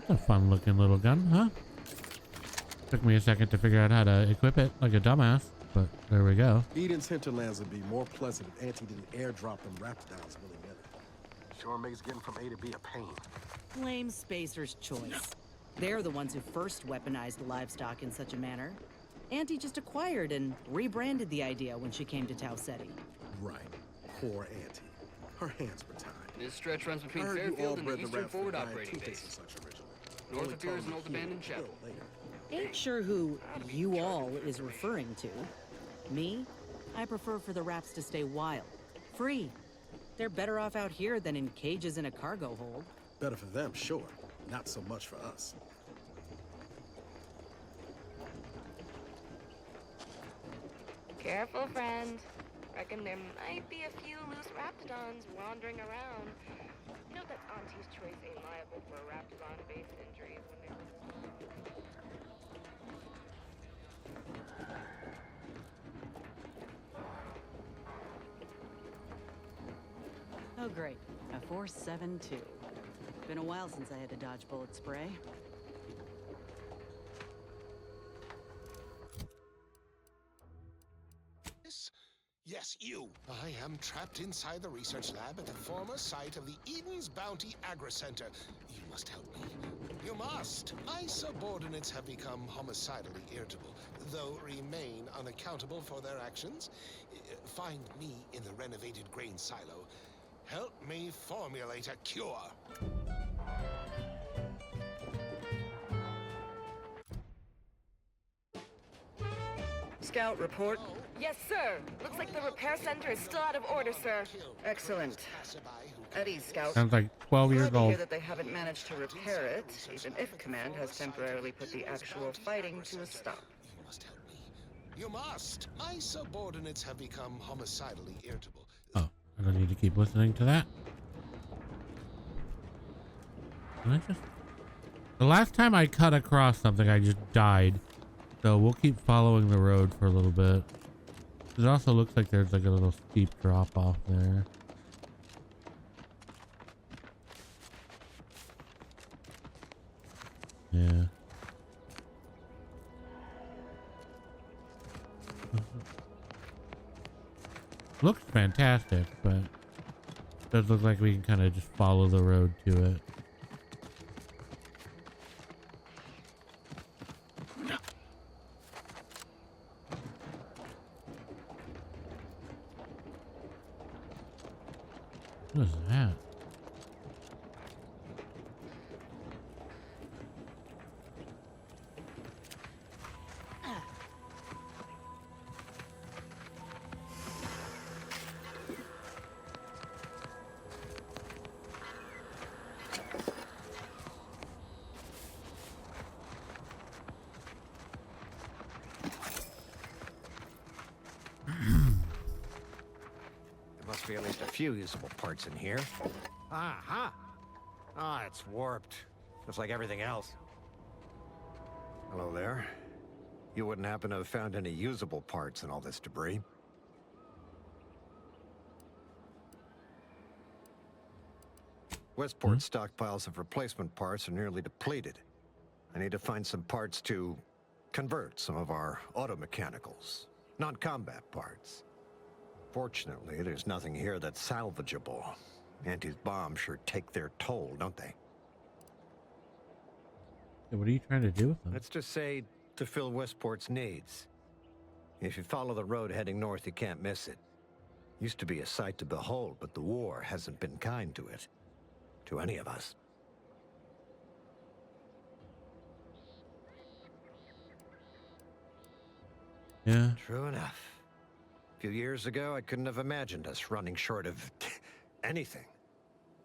that's a fun looking little gun, huh? Took me a second to figure out how to equip it like a dumbass, but there we go. Eden's hinterlands would be more pleasant if Auntie didn't airdrop them raptidons willy-nilly. Sure makes getting from A to B a pain. Blame Spacer's choice. They're the ones who first weaponized livestock in such a manner. Auntie just acquired and rebranded the idea when she came to Tau Ceti. Right. Poor Auntie. Her hands were tied. This stretch runs between I heard you all Fairfield and bred the the Eastern rat Forward for giant Operating two-face Base. and such originally. North Only appears an called old the abandoned Hero chapel. later. Ain't sure who you all is referring to. Me? I prefer for the raps to stay wild, free. They're better off out here than in cages in a cargo hold. Better for them, sure. Not so much for us. Careful, friend. Reckon there might be a few loose raptidons wandering around. Note that Auntie's choice ain't liable for raptidon-based injuries when they're... Oh, great. A 4.72. Been a while since I had to dodge bullet spray. Yes, you. I am trapped inside the research lab at the former site of the Eden's Bounty Agri-Center. You must help me. You must! My subordinates have become homicidally irritable, though remain unaccountable for their actions. Find me in the renovated grain silo. Help me formulate a cure. Scout, report. Yes, sir. Looks like the repair center is still out of order, sir. Excellent. At ease, Scout. Sounds like 12 years Glad to old. hear that they haven't managed to repair it, even if Command has temporarily put the actual fighting to a stop. You must help me. You must! My subordinates have become homicidally irritable. Oh, I don't need to keep listening to that. Can I just... The last time I cut across something, I just died. So we'll keep following the road for a little bit. It also looks like there's like a little steep drop off there. Yeah. Looks fantastic, but it does look like we can kind of just follow the road to it. What is that? Must be at least a few usable parts in here. Aha! Ah, it's warped. Just like everything else. Hello there. You wouldn't happen to have found any usable parts in all this debris? Westport's stockpiles of replacement parts are nearly depleted. I need to find some parts to convert some of our automechanicals, non-combat parts. Fortunately, there's nothing here that's salvageable. Auntie's bombs sure take their toll, don't they? Yeah, what are you trying to do with them? Let's just say to fill Westport's needs. If you follow the road heading north, you can't miss it. Used to be a sight to behold, but the war hasn't been kind to it. To any of us. Yeah. True enough. A few years ago, I couldn't have imagined us running short of anything.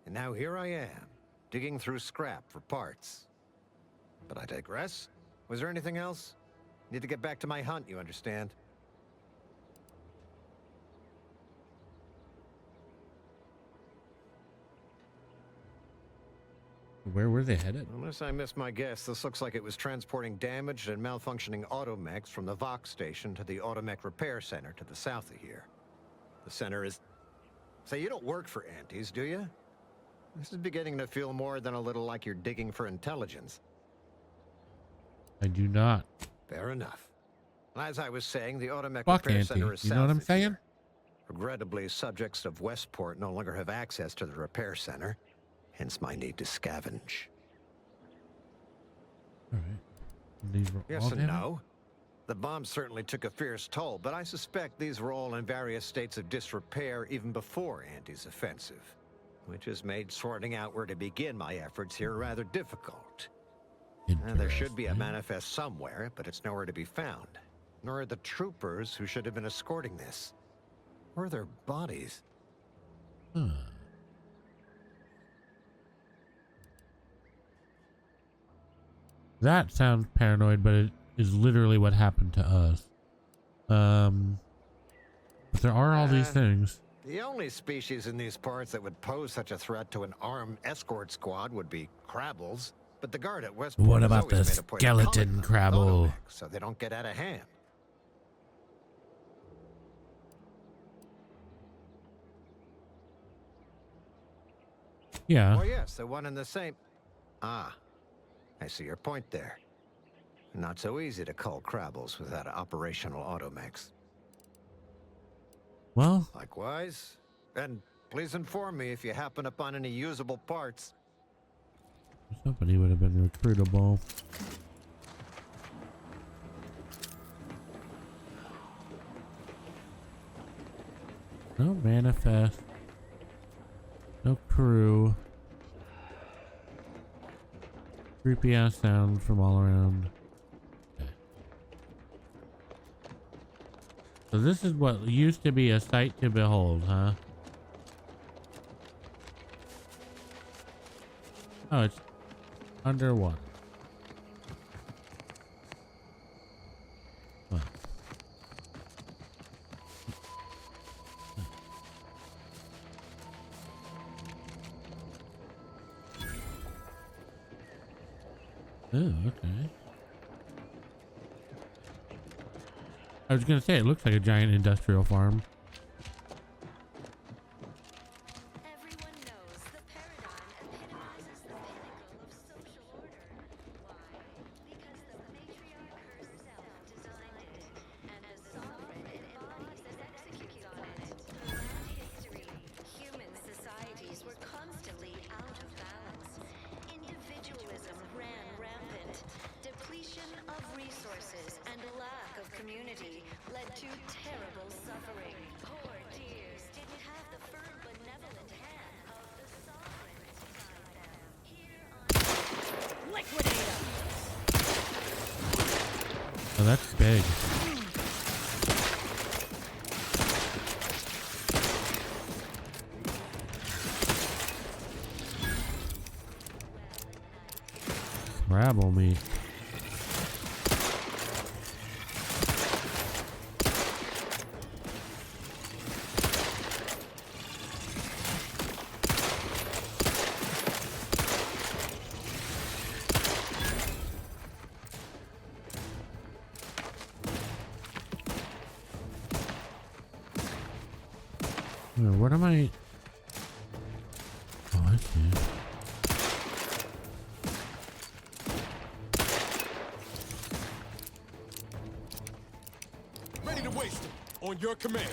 And now here I am, digging through scrap for parts. But I digress. Was there anything else? Need to get back to my hunt, you understand? Where were they headed? Unless I missed my guess, this looks like it was transporting damaged and malfunctioning automechs from the Vox station to the Automech Repair Center to the south of here. The center is... Say, you don't work for Auntie's, do you? This is beginning to feel more than a little like you're digging for intelligence. I do not. Fair enough. As I was saying, the Automech Fuck Repair Auntie. Center is You south know what I'm of saying? here. Regrettably, subjects of Westport no longer have access to the repair center. Hence my need to scavenge. Alright. These were Yes all and damaged? no. The bomb certainly took a fierce toll, but I suspect these were all in various states of disrepair even before Auntie's offensive, which has made sorting out where to begin my efforts here rather difficult. There should be a manifest somewhere, but it's nowhere to be found. Nor are the troopers who should have been escorting this. Or their bodies. Huh. That sounds paranoid, but it is literally what happened to us. But there are all these things. The only species in these parts that would pose such a threat to an armed escort squad would be crabbles. But the guard at Westport What has about always the made a point of calling skeleton them crabble? automacs, so they don't get out of hand. Yeah. Well, yes, the one in the same. Ah, I see your point there. Not so easy to cull crabbles without operational automax. Well, likewise. And please inform me if you happen upon any usable parts. somebody would have been recruitable. No manifest. No crew. Creepy ass sound from all around. Okay. So this is what used to be a sight to behold, huh? Oh, it's underwater. Wow. Oh, okay. I was gonna say it looks like a giant industrial farm. Everyone knows the paradigm epitomizes the pinnacle of social order. Why? Because the matriarch herself designed it, and the sovereign embodies and executes on it. Throughout history, human societies were constantly out of balance. Individualism ran rampant. Depletion of resources and a lack of community led to terrible suffering. Poor dears didn't have the firm, benevolent hand of the sovereign to guide them. Here on Liquidate Oh, that's big. Rabble me. What am I? Oh, I see. Ready to waste them. On your command.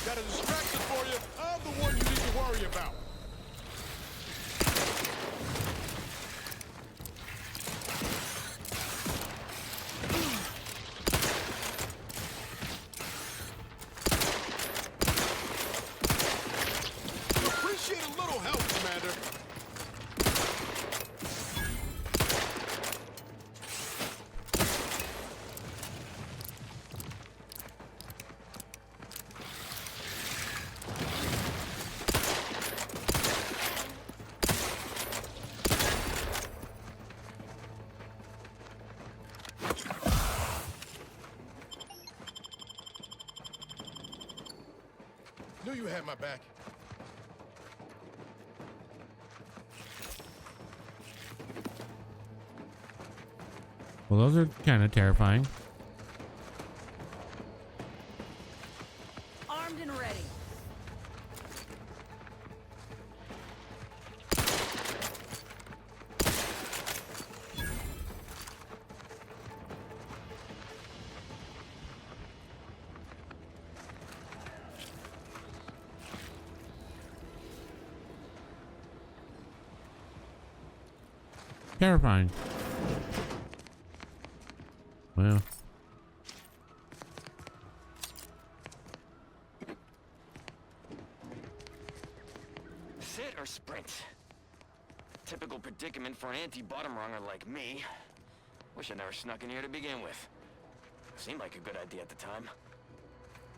Got a distraction for you. I'm the one you need to worry about. Appreciate a little help, Commander. Knew you had my back. Well, those are kind of terrifying. Armed and ready. Terrifying. Well. Sit or sprint? Typical predicament for an anti-bottom runger like me. Wish I never snuck in here to begin with. Seemed like a good idea at the time.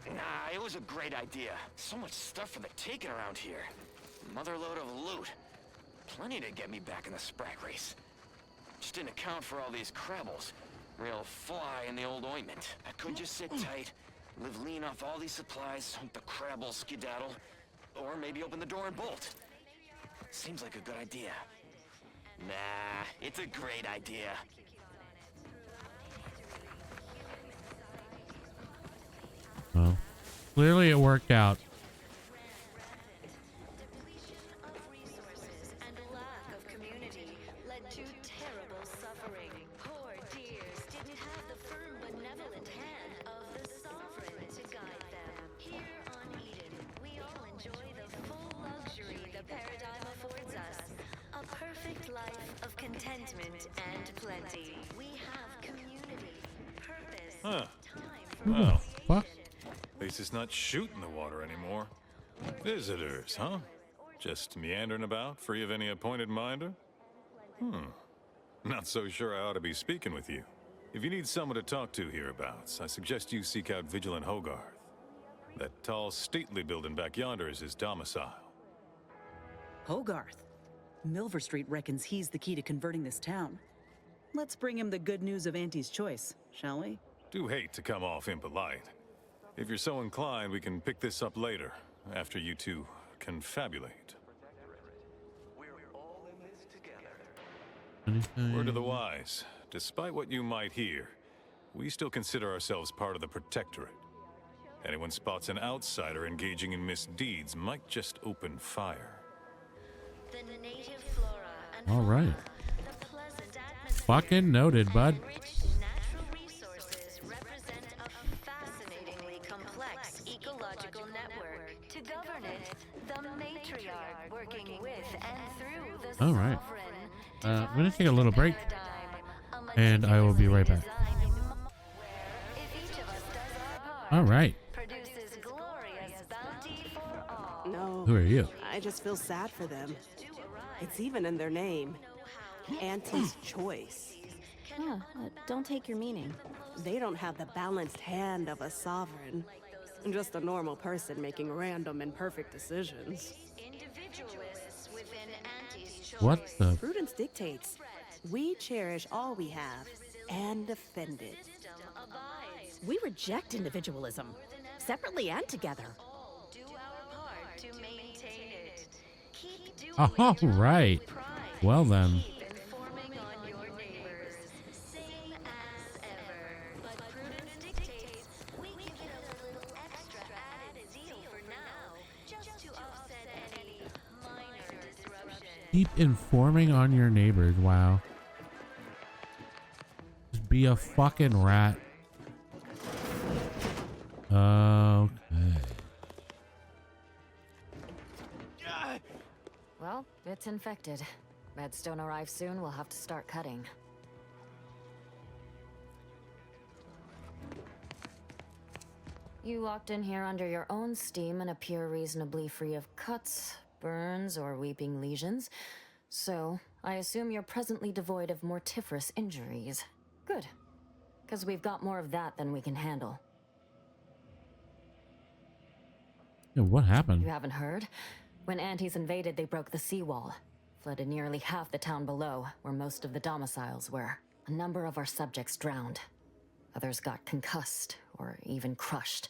Nah, it was a great idea. So much stuff for the taking around here. Motherload of loot. Plenty to get me back in the sprack race. Just didn't account for all these crabbles. Real fly in the old ointment. I could just sit tight, live lean off all these supplies, hope the crabbles skedaddle, or maybe open the door and bolt. Seems like a good idea. Nah, it's a great idea. Well, clearly it worked out. Contentment and plenty. We have community, purpose, Huh. Who the Well, fuck? at least it's not shooting the water anymore. Visitors, huh? Just meandering about, free of any appointed minder? Not so sure I ought to be speaking with you. If you need someone to talk to hereabouts, I suggest you seek out Vigilant Hogarth. That tall, stately building back yonder is his domicile. Hogarth. Milver Street reckons he's the key to converting this town. Let's bring him the good news of Auntie's choice, shall we? Do hate to come off impolite. If you're so inclined, we can pick this up later, after you two confabulate. Word to the wise, despite what you might hear, we still consider ourselves part of the Protectorate. Anyone spots an outsider engaging in misdeeds might just open fire. the native flora and All right. the pleasant atmosphere, Fucking noted, bud. rich natural resources represent a fascinatingly complex ecological network. To govern it, the matriarch working with and through the All right. sovereign I'm gonna take a little break, and I will be right back. All right. produces glorious bounty for all. No. Who are you? I just feel sad for them. It's even in their name. Auntie's choice. Huh, don't take your meaning. They don't have the balanced hand of a sovereign. Just a normal person making random and perfect decisions. Individualists within Auntie's choice. What the? Prudence dictates. We cherish all we have and defend it. We reject individualism, separately and together. Do our part to maintain it. Keep doing All right. Well then. informing on your neighbors. Same as ever. But prudence dictates we give it a little extra added deal for now, just to offset any minor disruption. Keep informing on your neighbors. Wow. Just be a fucking rat. Okay. Well, it's infected. Meds don't arrive soon, we'll have to start cutting. You walked in here under your own steam and appear reasonably free of cuts, burns, or weeping lesions. So, I assume you're presently devoid of mortiferous injuries. Good. Because we've got more of that than we can handle. Yeah, what happened? You haven't heard? When Antes invaded, they broke the seawall. Flooded nearly half the town below, where most of the domiciles were. A number of our subjects drowned. Others got concussed, or even crushed.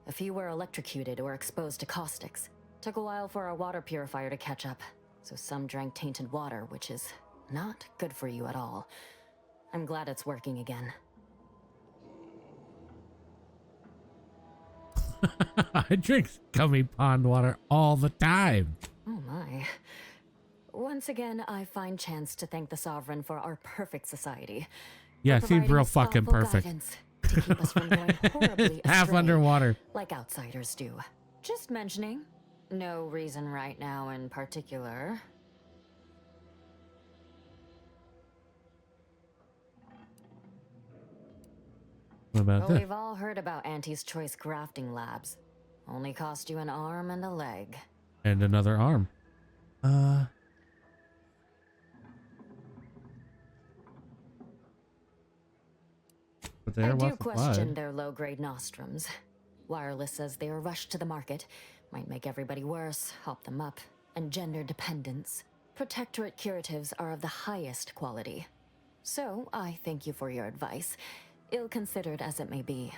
A few were electrocuted or exposed to caustics. Took a while for our water purifier to catch up, so some drank tainted water, which is not good for you at all. I'm glad it's working again. I drink scummy pond water all the time. Oh my. Once again, I find chance to thank the Sovereign for our perfect society. Yeah, For it seems providing real us fucking thoughtful perfect. guidance to keep us from going horribly Half astray, underwater. like outsiders do. Just mentioning. No reason right now in particular. What about Well, this? we've all heard about Auntie's Choice crafting labs. Only cost you an arm and a leg. And another arm. But they I are well do question supplied. their low-grade nostrums. Wireless says they are rushed to the market. Might make everybody worse, hop them up, and gender dependence. Protectorate curatives are of the highest quality. So, I thank you for your advice, ill-considered as it may be.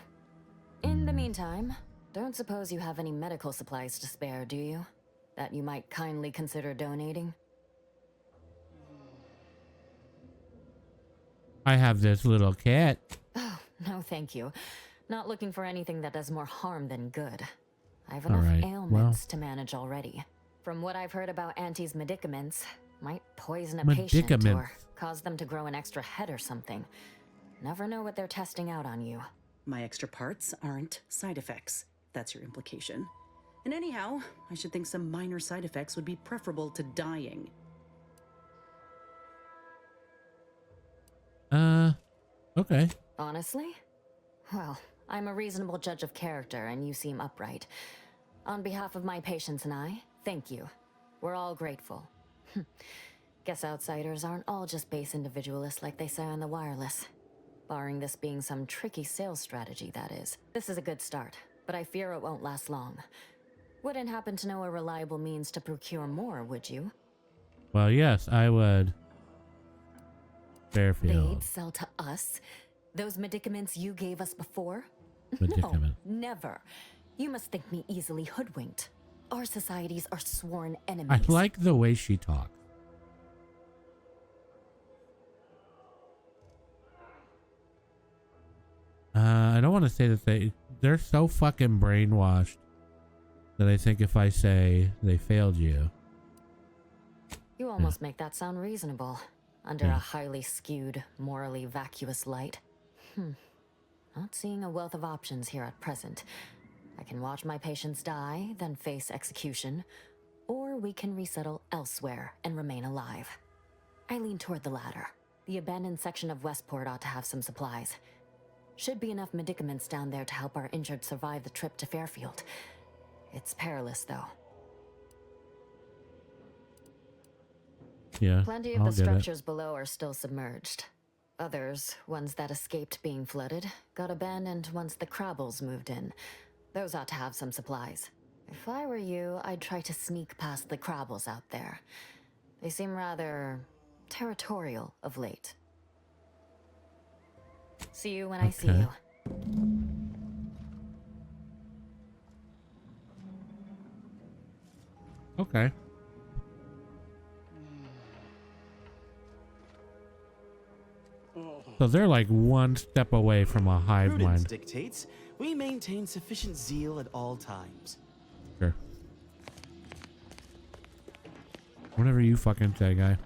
In the meantime, don't suppose you have any medical supplies to spare, do you? That you might kindly consider donating? I have this little cat. Oh, no thank you. Not looking for anything that does more harm than good. I have All enough right, ailments to manage already. From what I've heard about Auntie's medicaments, might poison a patient or Medicaments. cause them to grow an extra head or something. Never know what they're testing out on you. My extra parts aren't side effects. That's your implication. And anyhow, I should think some minor side effects would be preferable to dying. Okay. Honestly? Well, I'm a reasonable judge of character, and you seem upright. On behalf of my patients and I, thank you. We're all grateful. Guess outsiders aren't all just base individualists like they say on the wireless. Barring this being some tricky sales strategy, that is. This is a good start, but I fear it won't last long. Wouldn't happen to know a reliable means to procure more, would you? Well, yes, I would. Fairfield. They'd sell to us? Those medicaments you gave us before? Medicament. No, never. You must think me easily hoodwinked. Our societies are sworn I enemies. like the way she talks. I don't want to say that they're so fucking brainwashed that I think if I say they failed you. You almost make that sound reasonable, under a highly skewed, morally vacuous light. Not seeing a wealth of options here at present. I can watch my patients die, then face execution, or we can resettle elsewhere and remain alive. I lean toward the latter. The abandoned section of Westport ought to have some supplies. Should be enough medicaments down there to help our injured survive the trip to Fairfield. It's perilous, though. Yeah, Plenty of I'll the get it. structures below are still submerged. Others, ones that escaped being flooded, got abandoned once the Crabbles moved in. Those ought to have some supplies. If I were you, I'd try to sneak past the Crabbles out there. They seem rather territorial of late. See you when I see you. Okay. So they're like one step away from a hive Prudence mind. dictates we maintain sufficient zeal at all times. Sure. Whatever you fucking say, guy.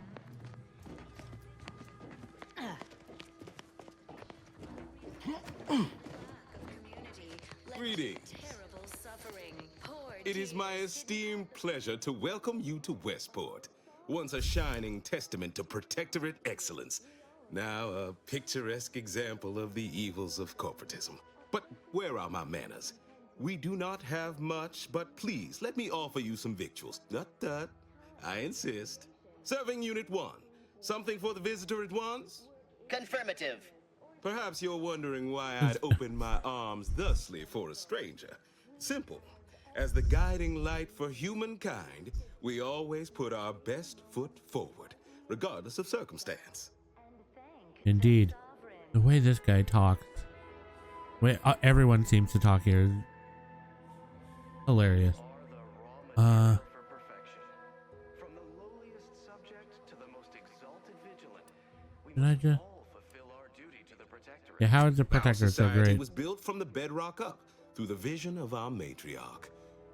Greetings. It is my esteemed pleasure to welcome you to Westport, once a shining testament to protectorate excellence, now a picturesque example of the evils of corporatism. But where are my manners? We do not have much, but please let me offer you some victuals. Tut. I insist. Serving Unit 1. Something for the visitor at once? Confirmative. Perhaps you're wondering why I'd open my arms thusly for a stranger. Simple. As the guiding light for humankind, we always put our best foot forward, regardless of circumstance. Indeed. The way this guy talks. Everyone seems to talk here. Hilarious. Did I just... Yeah, how is the Protector so society great? was built from the bedrock up through the vision of our matriarch.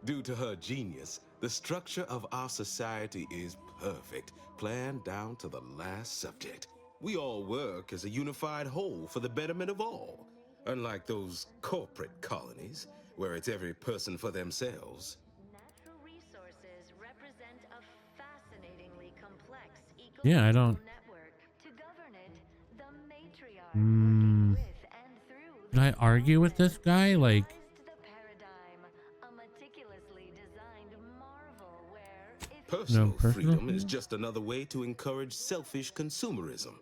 Due to her genius, the structure of our society is perfect, planned down to the last subject. We all work as a unified whole for the betterment of all. Unlike those corporate colonies, where it's every person for themselves. Natural resources represent a fascinatingly complex Yeah, I don't... network. To govern it, the matriarch Mm, with and through Can I argue with this guy? Like, Personal personal freedom is freedom? just another way to encourage selfish consumerism.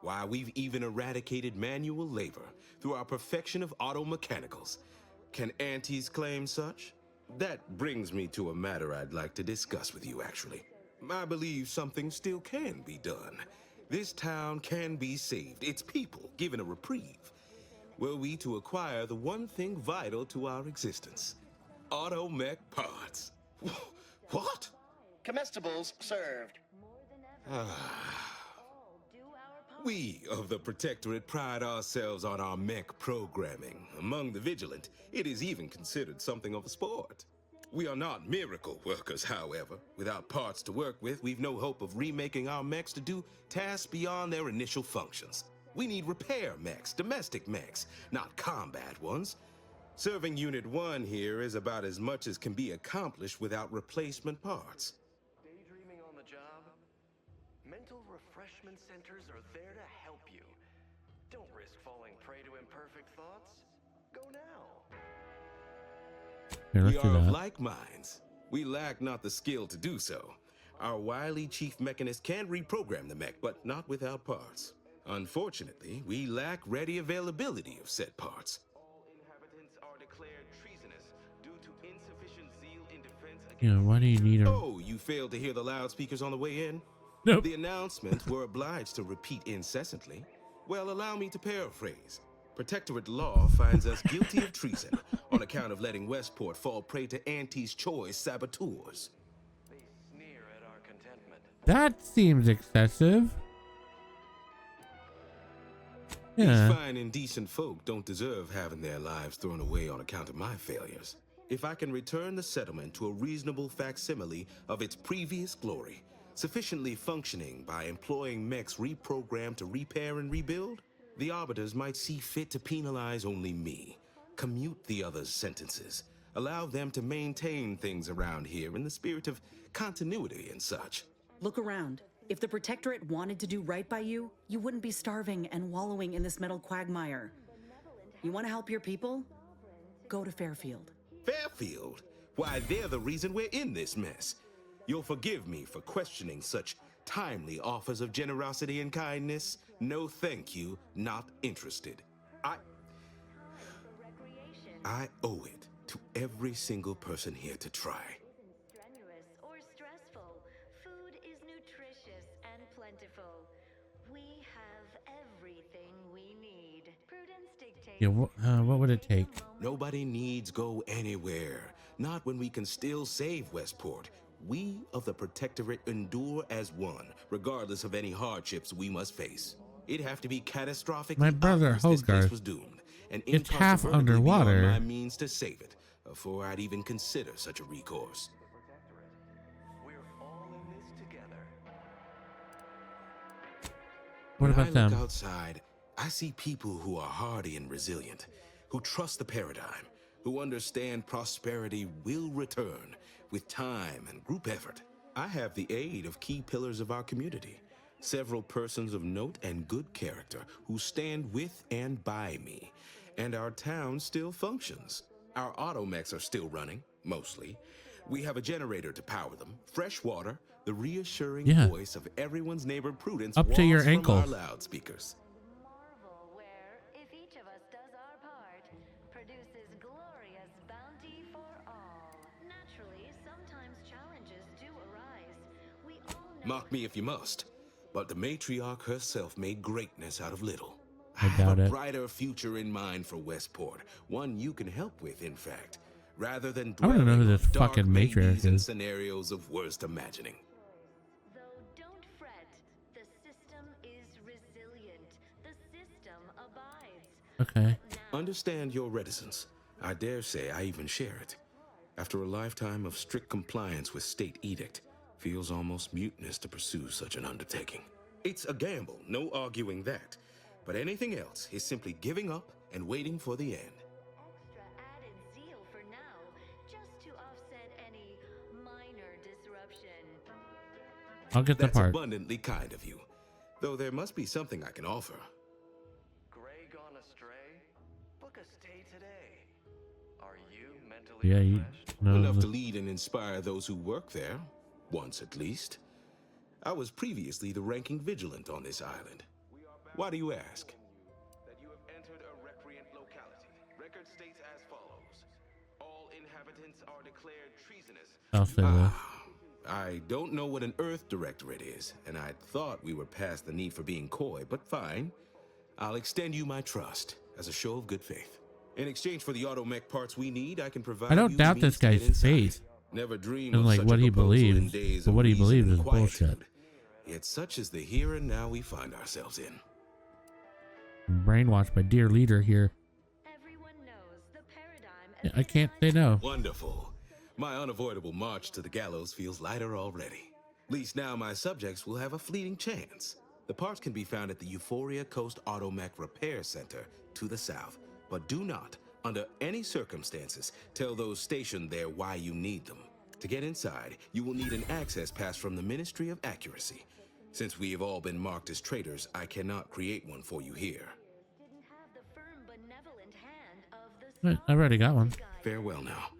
Why, we've even eradicated manual labor through our perfection of auto mechanicals. Can aunties claim such? That brings me to a matter I'd like to discuss with you, actually. I believe something still can be done. This town can be saved, its people given a reprieve. Were we to acquire the one thing vital to our existence, auto mech parts. What? Comestibles served. We of the Protectorate pride ourselves on our mech programming. Among the vigilant, it is even considered something of a sport. We are not miracle workers, however. Without parts to work with, we've no hope of remaking our mechs to do tasks beyond their initial functions. We need repair mechs, domestic mechs, not combat ones. Serving Unit 1 here is about as much as can be accomplished without replacement parts. Daydreaming on the job? Mental refreshment centers are there to help you. Don't risk falling prey to imperfect thoughts. Go now. Here, We let's do are of that. like minds. We lack not the skill to do so. Our wily chief mechanist can reprogram the mech, but not without parts. Unfortunately, we lack ready availability of said parts. All inhabitants are declared treasonous due to insufficient zeal in defense against... You know, why do you need a... Oh, you failed to hear the loudspeakers on the way in? Nope. The announcements were obliged to repeat incessantly. Well, allow me to paraphrase. Protectorate law finds us guilty of treason on account of letting Westport fall prey to Auntie's choice saboteurs. They sneer at our contentment. That seems excessive. Yeah. These fine and decent folk don't deserve having their lives thrown away on account of my failures. If I can return the settlement to a reasonable facsimile of its previous glory, sufficiently functioning by employing mechs reprogrammed to repair and rebuild, the arbiters might see fit to penalize only me, commute the others' sentences, allow them to maintain things around here in the spirit of continuity and such. Look around. If the Protectorate wanted to do right by you, you wouldn't be starving and wallowing in this metal quagmire. You want to help your people? Go to Fairfield. Fairfield? Why, they're the reason we're in this mess. You'll forgive me for questioning such timely offers of generosity and kindness. No thank you, not interested. I owe it to every single person here to try. Strenuous or stressful, food is nutritious and plentiful. We have everything we need. Prudence dictates. Yeah, what would it take? Nobody needs go anywhere. Not when we can still save Westport. We of the Protectorate endure as one, regardless of any hardships we must face. It'd have to be catastrophic. My brother This place Hogarth. was doomed, and It's half incontrovertibly underwater. beyond my means to save it, before I'd even consider such a recourse. We're all in this together. What When about I them? look outside, I see people who are hardy and resilient, who trust the paradigm, who understand prosperity will return with time and group effort. I have the aid of key pillars of our community, several persons of note and good character who stand with and by me, and our town still functions. Our automechs are still running, mostly. We have a generator to power them, fresh water, the reassuring Yeah. voice of everyone's neighbor Prudence Up to your walks from ankles. our loudspeakers. Marvel where, if each of us does our part, produces glorious bounty for all. Naturally, sometimes challenges do arise. We all know. Mock me if you must, but the matriarch herself made greatness out of little. I doubt have a it. brighter future in mind for Westport, one you can help with, in fact, rather than I wanna know who dwelling this on dark fucking matriarch maybes and is. scenarios of worst imagining. Though don't fret, the system is resilient. The system abides. Okay. Understand your reticence. I dare say I even share it. After a lifetime of strict compliance with state edict, feels almost mutinous to pursue such an undertaking. It's a gamble, no arguing that. But anything else is simply giving up and waiting for the end. Extra added zeal for now, just to offset any minor disruption. I'll get the That's part. abundantly kind of you. Though there must be something I can offer. Gray gone astray? But Yeah, you know. Enough to lead and inspire those who work there, once at least. I was previously the ranking vigilant on this island. Why do you ask? That you have entered a recreant locality. Record states as follows. All inhabitants are declared treasonous. I'll say that. I don't know what an Earth Directorate is, and I thought we were past the need for being coy, but fine. I'll extend you my trust as a show of good faith. In exchange for the automech parts we need, I can provide I don't you doubt means this to get guy's inside. faith Never dream and of like such what a he proposal in believes, days but of what he reason believes and is bullshit. quietude. Yet such is the here and now we find ourselves in. I'm brainwashed by dear leader here. Yeah, I can't say no. Wonderful. My unavoidable march to the gallows feels lighter already. At least now my subjects will have a fleeting chance. The parts can be found at the Euphoria Coast Automech Repair Center to the south. But do not, under any circumstances, tell those stationed there why you need them. To get inside, you will need an access pass from the Ministry of Accuracy. Since we have all been marked as traitors, I cannot create one for you here. I already got one. Farewell now.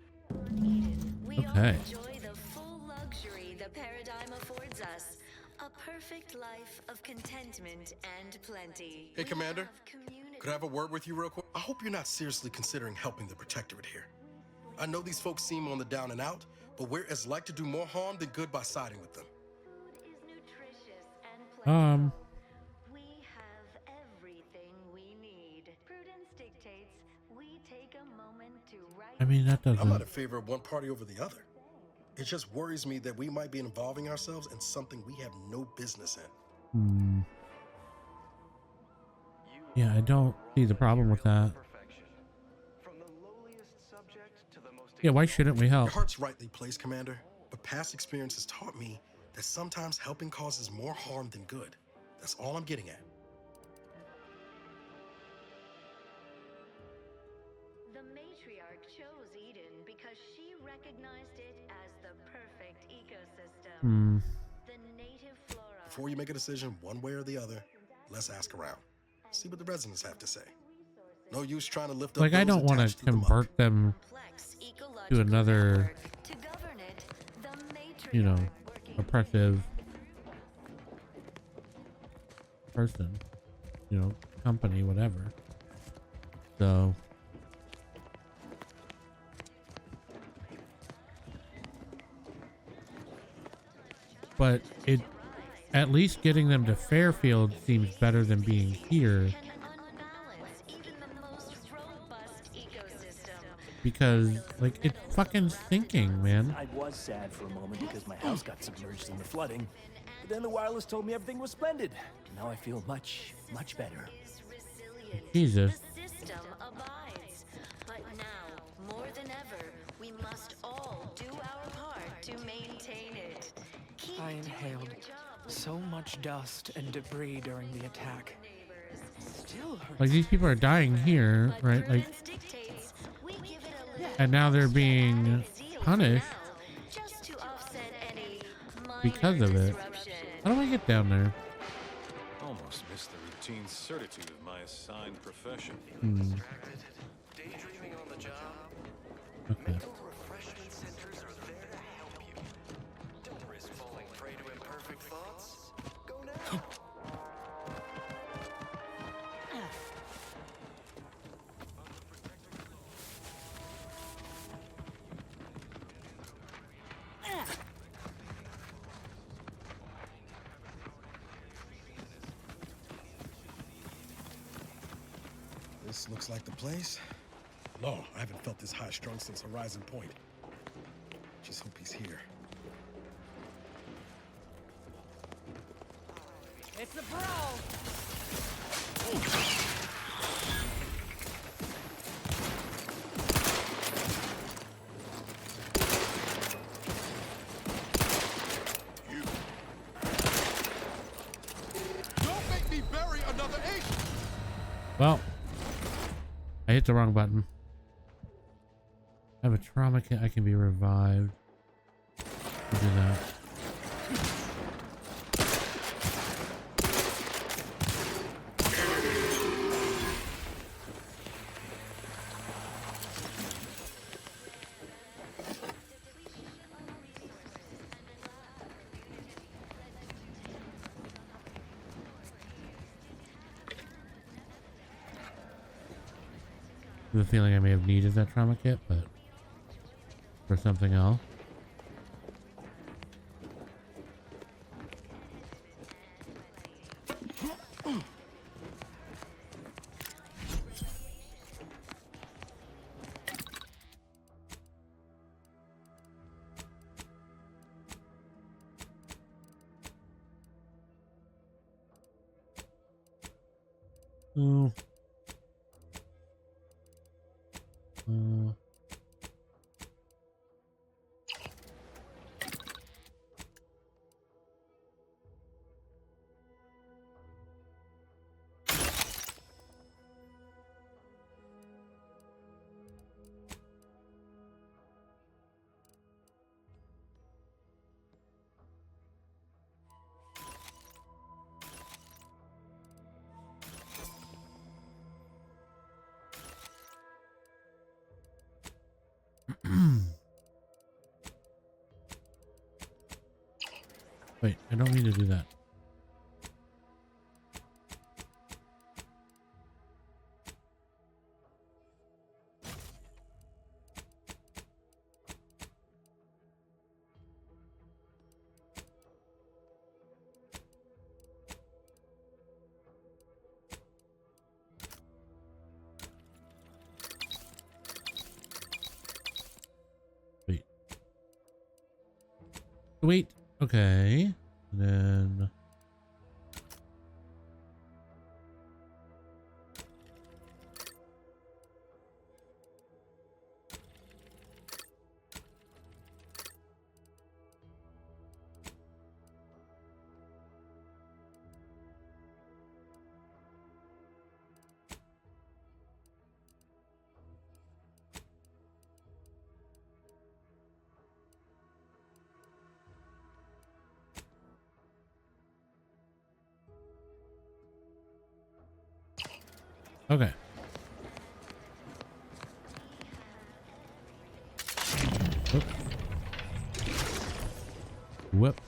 Okay. Enjoy the full luxury the paradigm affords us. A perfect life of contentment and plenty. Hey, Commander. Could I have a word with you real quick? I hope you're not seriously considering helping the Protectorate here. I know these folks seem on the down and out, but we're as like to do more harm than good by siding with them. We have everything we need. Prudence dictates we take a moment to write. I mean, that doesn't. I'm not in favor of one party over the other. It just worries me that we might be involving ourselves in something we have no business in. Yeah, I don't see the problem with that. Yeah, why shouldn't we help? Your heart's rightly placed, Commander, but past experience has taught me that sometimes helping causes more harm than good. That's all I'm getting at. The matriarch chose Eden because she recognized it as the perfect ecosystem. The native flora. Before you make a decision one way or the other, let's ask around. See what the residents have to say. No use trying to lift up Like, I those don't want attached to to the convert them to another, you know, oppressive person, you know, company, whatever. So, but it, at least getting them to Fairfield seems better than being here. Because, like, it's fucking sinking, man. I was sad for a moment because my house got submerged in the flooding. But then the wireless told me everything was splendid. Now I feel much, much better. Jesus. The system abides. But now, more than ever, we must all do our part to maintain it. I inhaled so much dust and debris during the attack. Still hurts. Like, these people are dying here, right? Like, and now they're being punished because of it. How do I get down there? Almost missed the routine certitude of my assigned profession. Daydreaming on the job. Okay. Mental refreshment centers are there to help you. Don't risk falling prey to imperfect thoughts. Go now. This looks like the place. No, I haven't felt this high strung since Horizon Point. Just hope he's here. It's a brawl. Don't make me bury another agent! Well, I hit the wrong button. I have a trauma kit. I can be revived. I'll do that. I have a feeling I may have needed that trauma kit, but for something else. Oh. Wait, I don't mean to do that. Wait, okay. And then okay. Oops. Whoop.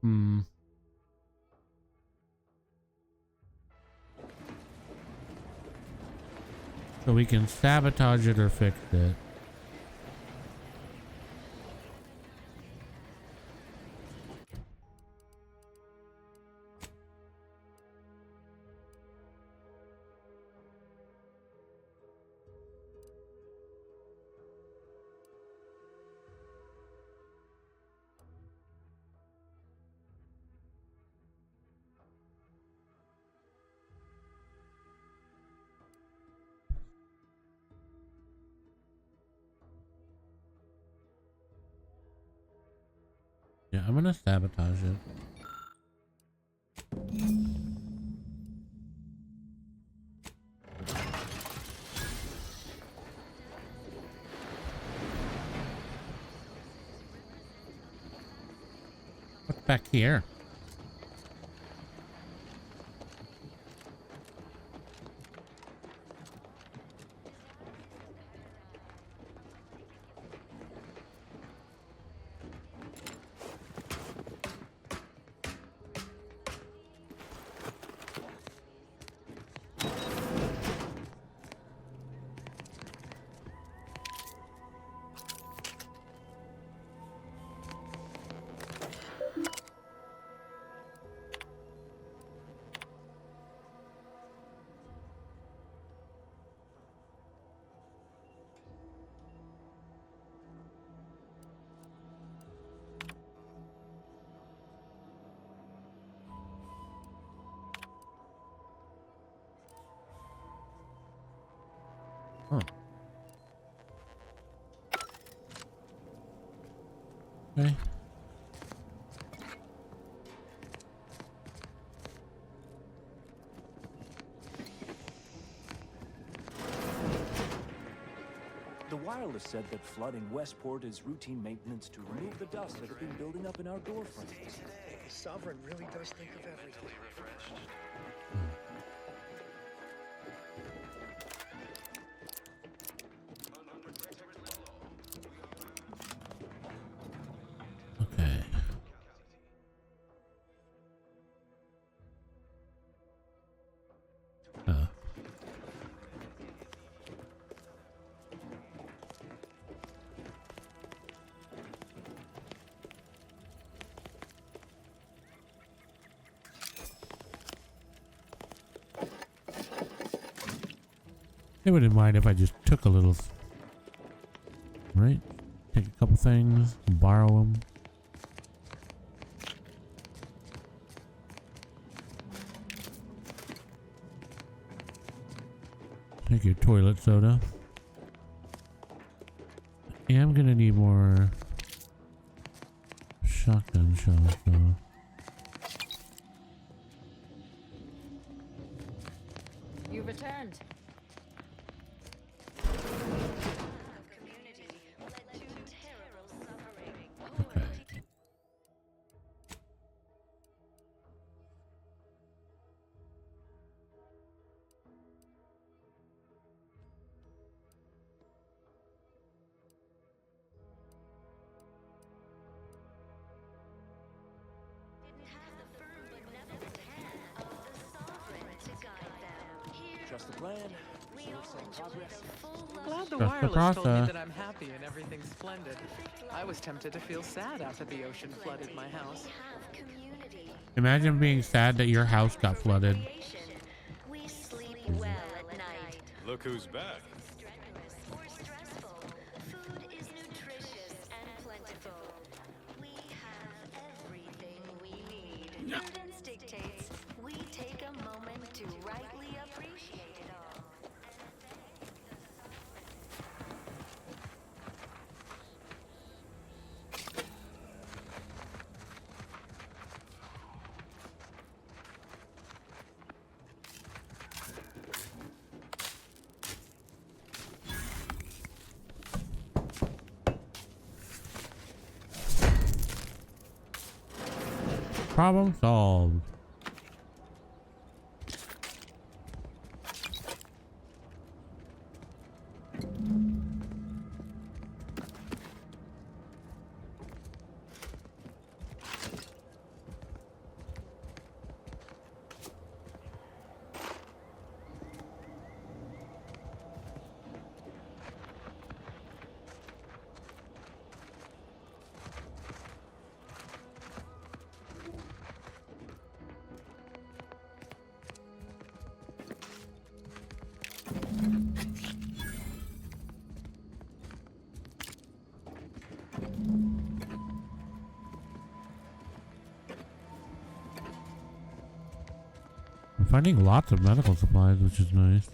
Hmm. So we can sabotage it or fix it. Yeah, I'm gonna sabotage it. What's back here? Huh. Okay. The wireless said that flooding Westport is routine maintenance to remove the dust that has been building up in our door frames. Sovereign really does think of everything. They wouldn't mind if I just took a little. Right? Take a couple things, borrow them. Take your toilet soda. Yeah, I'm gonna need more shotgun shells though. You've returned. Okay. Trust the plan. Progress. Glad the Trust the wireless told me process. that I'm happy and everything's splendid. I was tempted to feel sad after the ocean flooded my house. Imagine being sad that your house got flooded. We sleep well at night. Look who's back. Or stressful. Food is nutritious and plentiful. We have everything we need. Prudence dictates we take a moment to rightly appreciate it all. Problem solved. I'm finding lots of medical supplies, which is nice.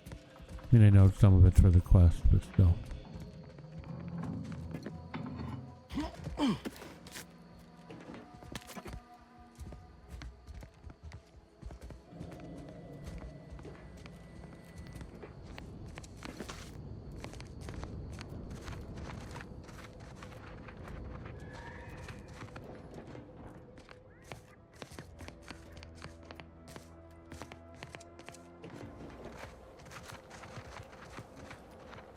I mean, I know some of it's for the quest, but still.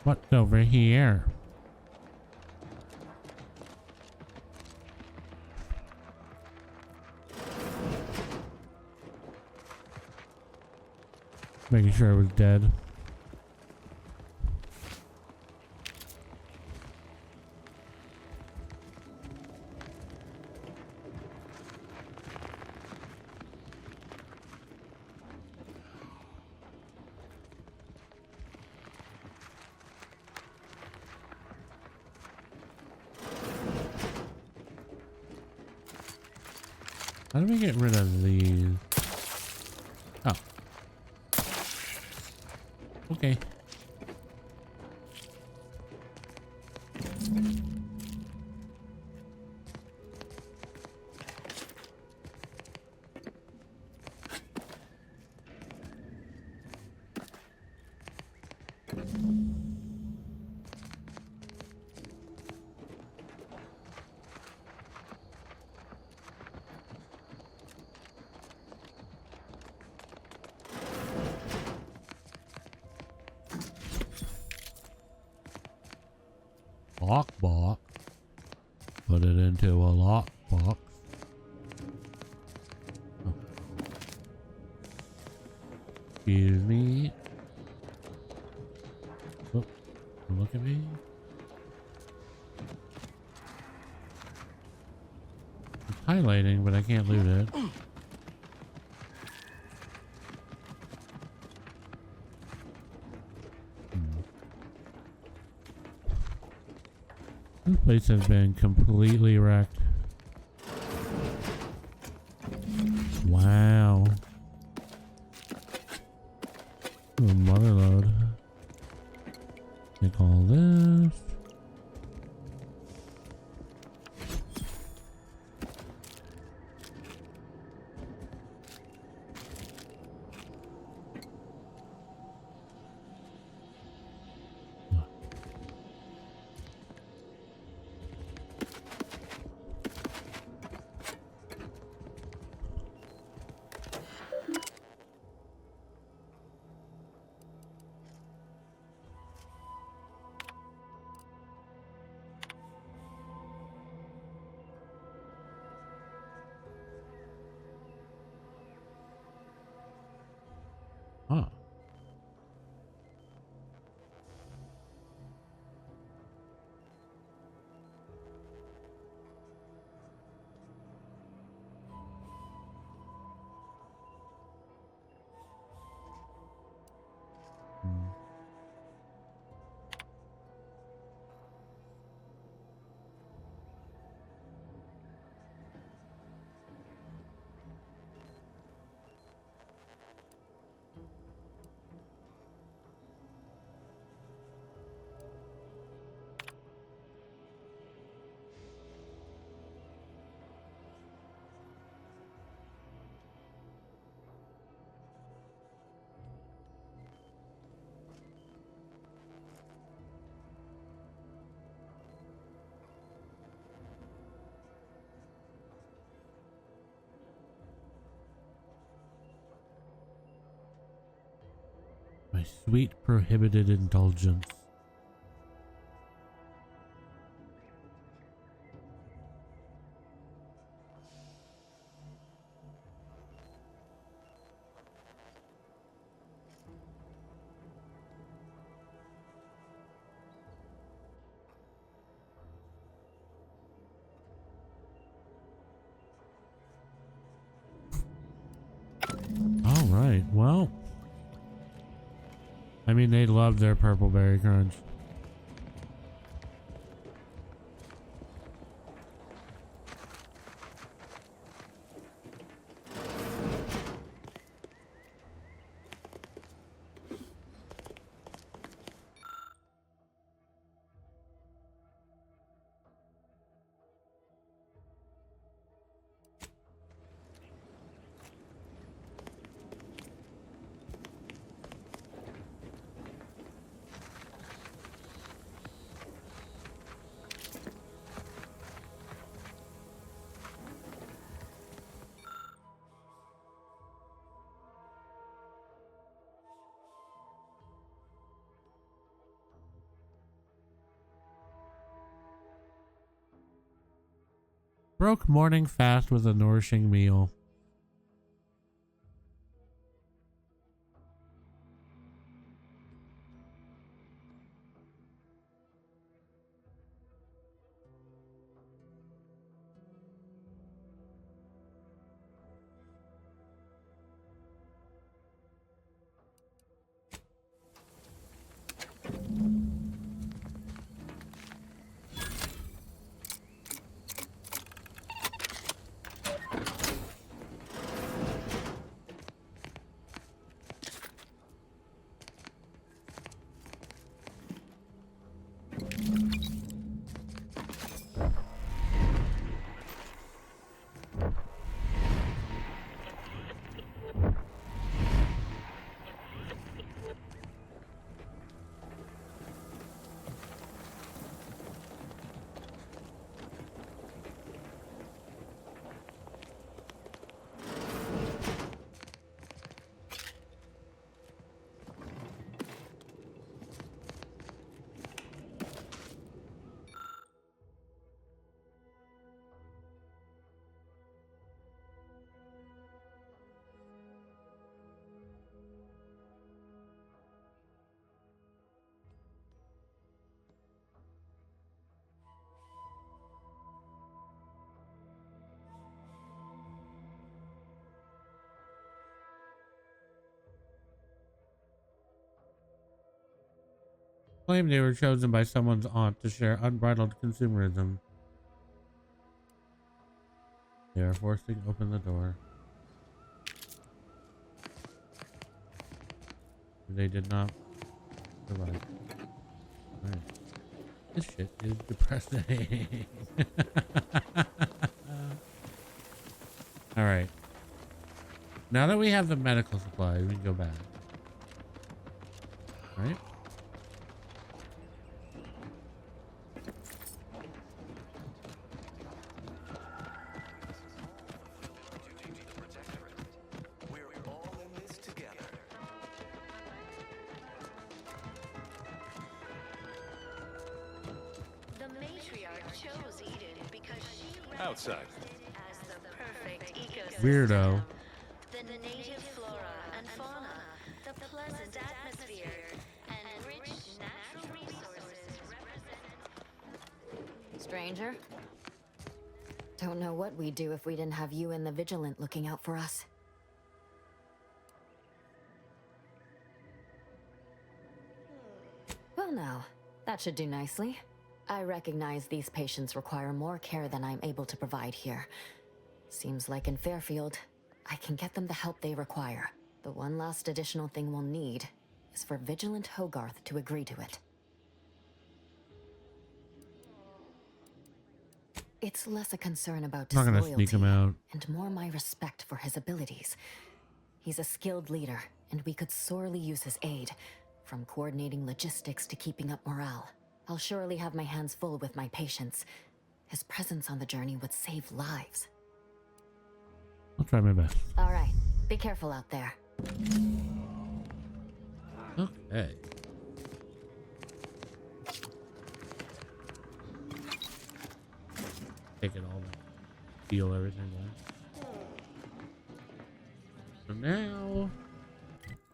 What's over here? Making sure I was dead. How do we get rid of these? Oh. Okay. Lockbox. Put it into a lockbox. Oh. Excuse me. Oh, look at me. It's highlighting, but I can't loot it. This place has been completely wrecked. Wow. Oh, motherload. Take all this. Huh. My sweet prohibited indulgence. All right, well, I mean, they love their purple berry crunch. Broke morning fast with a nourishing meal. Claim they were chosen by someone's aunt to share unbridled consumerism. They are forcing open the door. They did not survive. Right. This shit is depressing. Alright. Now that we have the medical supplies, we can go back. Right? The matriarch chose Eden because she Outside. as the perfect ecosystem. Weirdo. The native flora and fauna, the pleasant atmosphere, and rich natural resources represented. Stranger? Don't know what we'd do if we didn't have you and the Vigilant looking out for us. Well now, that should do nicely. I recognize these patients require more care than I'm able to provide here. Seems like in Fairfield, I can get them the help they require. The one last additional thing we'll need is for Vigilant Hogarth to agree to it. It's less a concern about I'm not gonna disloyalty sneak him out. and more my respect for his abilities. He's a skilled leader, and we could sorely use his aid, from coordinating logistics to keeping up morale. I'll surely have my hands full with my patients. His presence on the journey would save lives. I'll try my best. All right, be careful out there. Okay. Take it all back. Feel everything back. So now,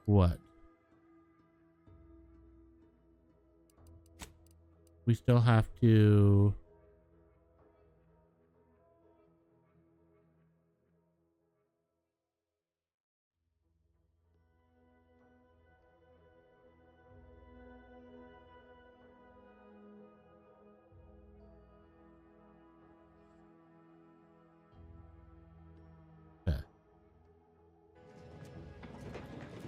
what? We still have to...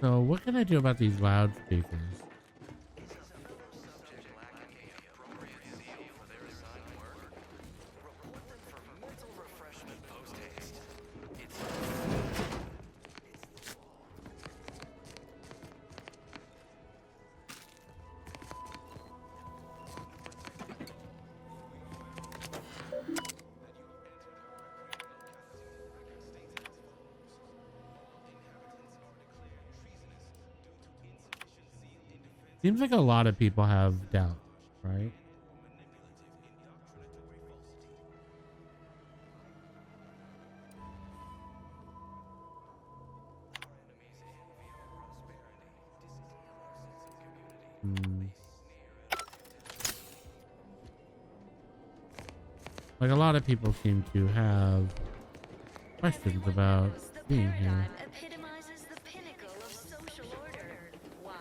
So what can I do about these loudspeakers? Seems like a lot of people have doubt, right? Like a lot of people seem to have questions about being here. Epitomizes the pinnacle of social order. Why?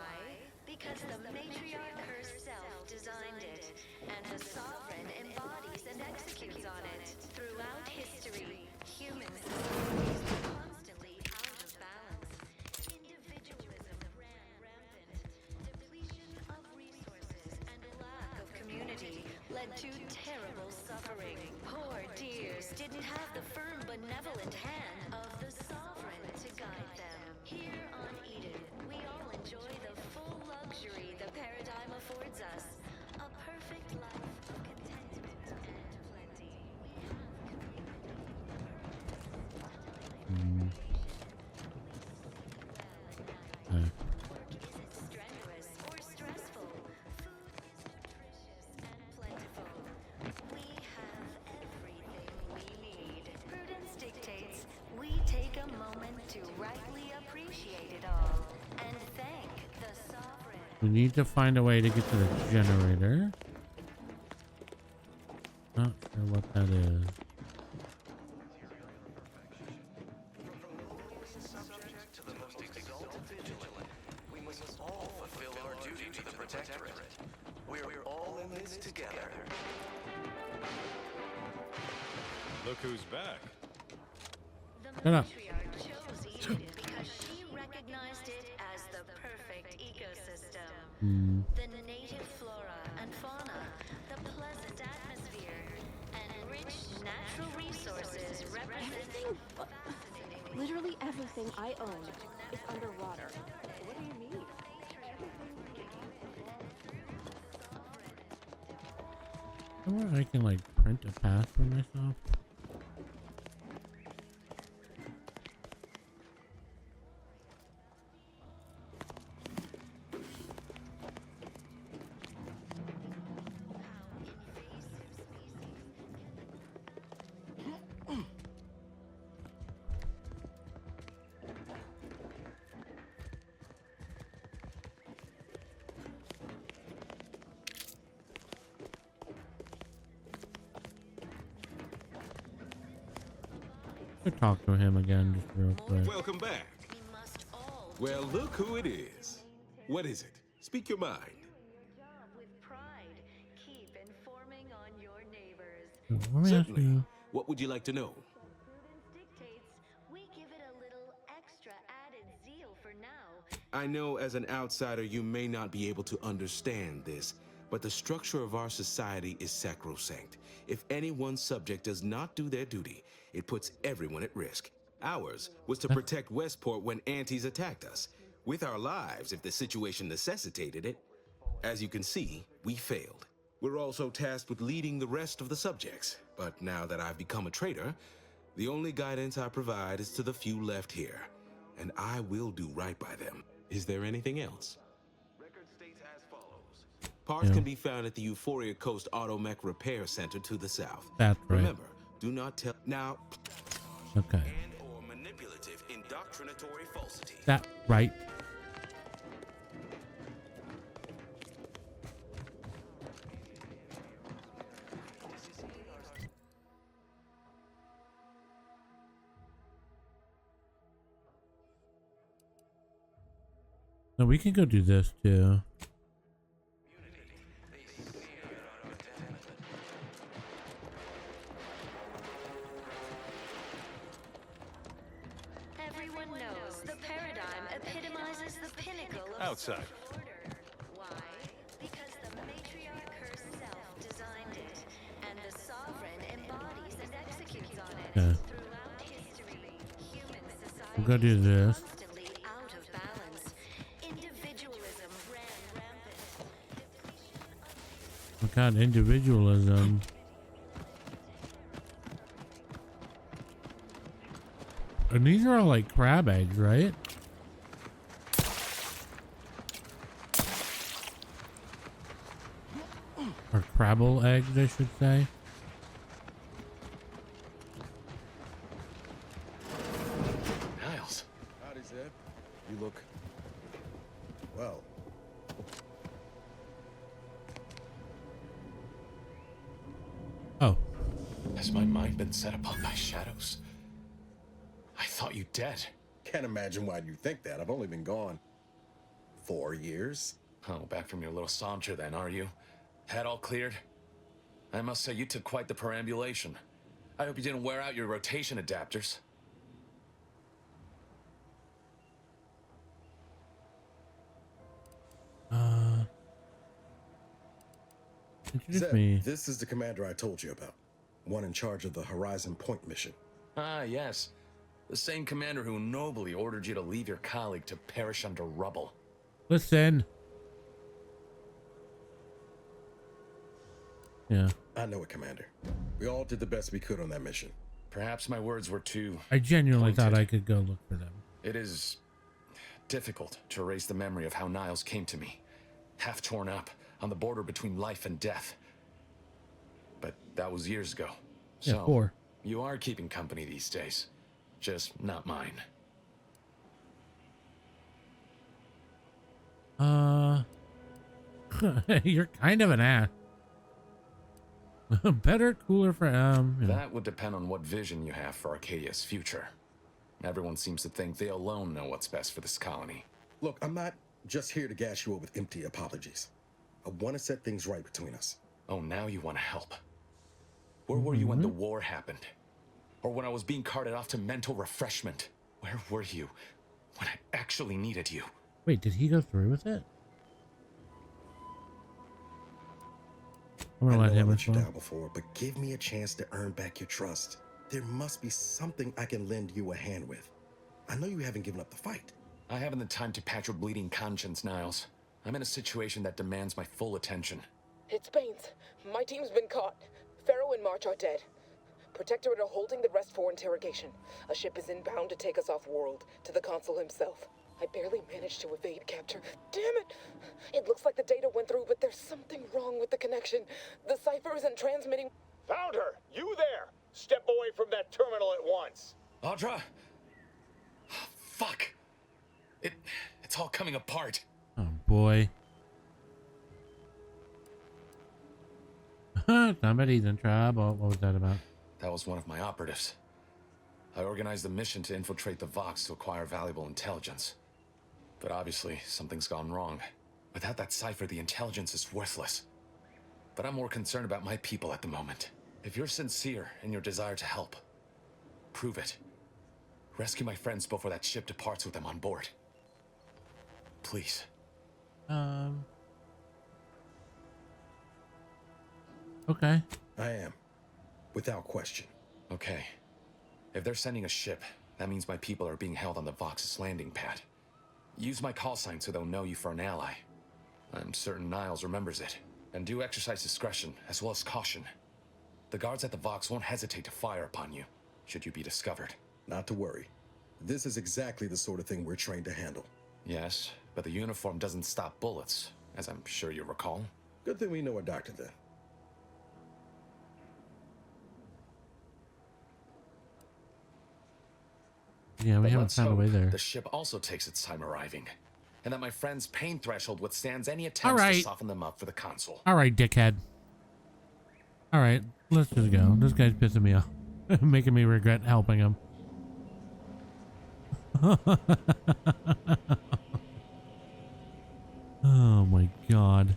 Because the matriarch herself designed it, and the sovereign embodies and executes on it. Throughout history, human societies were constantly out of balance. Individualism ran rampant. Depletion of resources and lack of community led to terrible suffering. Poor dears didn't have the firm, benevolent hand of the sovereign to guide them. Here on Eden, we all enjoy the full luxury the paradigm affords us. A perfect life of contentment and plenty. Strenuous or stressful, food is nutritious and plentiful. We have everything we need. Prudence dictates we take a moment to rightly appreciate it all and thank the sovereign. We need to find a way to get to the generator. Not sure what that is. Subject to the most exalted vigilant, we must all fulfill our duty to the Protectorate. We're all in this together. Look who's back. Shut up. Matriarch chose Eden because she recognized it as the perfect ecosystem. The native flora and fauna, the pleasant atmosphere, and rich natural resources represent Literally everything I own is underwater. What do you mean? Somewhere I can like print a path for myself. Could talk to him again just real quick. Welcome back. Well, look who it is. What is it? Speak your mind. keep informing on your neighbors. Let me ask Certainly. you. What would you like to know? Dictates we give it a little extra added zeal for now. I know as an outsider you may not be able to understand this, but the structure of our society is sacrosanct. If any one subject does not do their duty, it puts everyone at risk. Ours was to protect Westport when antis attacked us, with our lives if the situation necessitated it. As you can see, we failed. We're also tasked with leading the rest of the subjects, but now that I've become a traitor, the only guidance I provide is to the few left here, and I will do right by them. Is there anything else? Parts can be found at the Euphoria Coast Automech Repair Center to the south. That's right. Remember, do not tell now. Okay. And/or manipulative, indoctrinatory falsity. That right. No, we can go do this too. Everyone knows the paradigm epitomizes the pinnacle of Outside. order. Why? Because the matriarch herself designed it, and the sovereign embodies and executes on it. Okay. Throughout history, human society We'll go do this. constantly out of balance. Individualism ran rampant. Oh God, individualism. And these are all like crab eggs, right? Or crabble eggs, I should say. Niles. Howdy, Zeb. You look well. Oh. Has my mind been set upon by shadows? I thought you dead. Can't imagine why you think that. I've only been gone 4 years. Oh, back from your little saunter then, are you? Head all cleared? I must say you took quite the perambulation. I hope you didn't wear out your rotation adapters. Introduce Zeb, me. this is the commander I told you about. One in charge of the Horizon Point mission. Ah, yes. The same commander who nobly ordered you to leave your colleague to perish under rubble. Listen. Yeah. I know it, Commander. We all did the best we could on that mission. Perhaps my words were too I genuinely pointed. thought I could go look for them. It is difficult to erase the memory of how Niles came to me. Half torn up, on the border between life and death. But that was years ago. Yeah, So, 4. you are keeping company these days. Just not mine. You're kind of an ass. Better, cooler for yeah. That would depend on what vision you have for Arcadia's future. Everyone seems to think they alone know what's best for this colony. Look, I'm not just here to gas you up with empty apologies. I want to set things right between us. Oh, now you want to help. Where were you when the war happened? Or when I was being carted off to mental refreshment? Where were you when I actually needed you? Wait, did he go through with it? I'm gonna let him let you as well. down before, but give me a chance to earn back your trust. There must be something I can lend you a hand with. I know you haven't given up the fight. I haven't the time to patch your bleeding conscience, Niles. I'm in a situation that demands my full attention. It's Baines. My team's been caught. Pharaoh and March are dead. Protectorate are holding the rest for interrogation. A ship is inbound to take us off-world, to the consul himself. I barely managed to evade capture. Damn it! It looks like the data went through, but there's something wrong with the connection. The cipher isn't transmitting. Found her! You there! Step away from that terminal at once! Audra! Fuck! It's all coming apart. Oh boy. Somebody's in trouble. What was that about? That was one of my operatives. I organized a mission to infiltrate the Vox to acquire valuable intelligence. But obviously, something's gone wrong. Without that cipher, the intelligence is worthless. But I'm more concerned about my people at the moment. If you're sincere in your desire to help, prove it. Rescue my friends before that ship departs with them on board. Please. Okay. I am. Without question. Okay. If they're sending a ship, that means my people are being held on the Vox's landing pad. Use my call sign so they'll know you for an ally. I'm certain Niles remembers it. And do exercise discretion, as well as caution. The guards at the Vox won't hesitate to fire upon you, should you be discovered. Not to worry. This is exactly the sort of thing we're trained to handle. Yes, but the uniform doesn't stop bullets, as I'm sure you recall. Good thing we know a doctor then. Yeah, we But haven't let's found a way hope there. The ship also takes its time arriving, and that my friend's pain threshold withstands any attempts All right. to soften them up for the consul. All right, dickhead. All right, let's just go. This guy's pissing me off, making me regret helping him. Oh my god.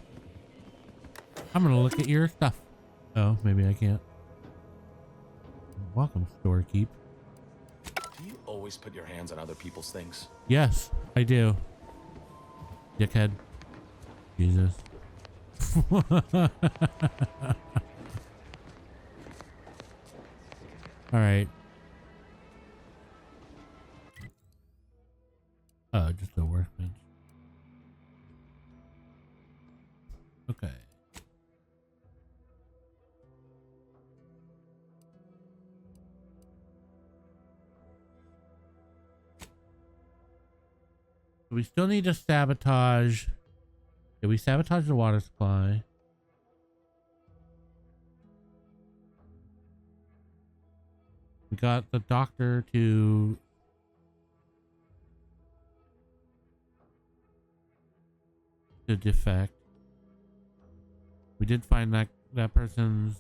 I'm gonna look at your stuff. Oh, maybe I can't. Welcome, storekeep. Do you always put your hands on other people's things? Yes, I do. Dickhead. Jesus. All right. Just a workbench. Okay. We still need to sabotage. Did we sabotage the water supply? We got the doctor to defect. We did find that person's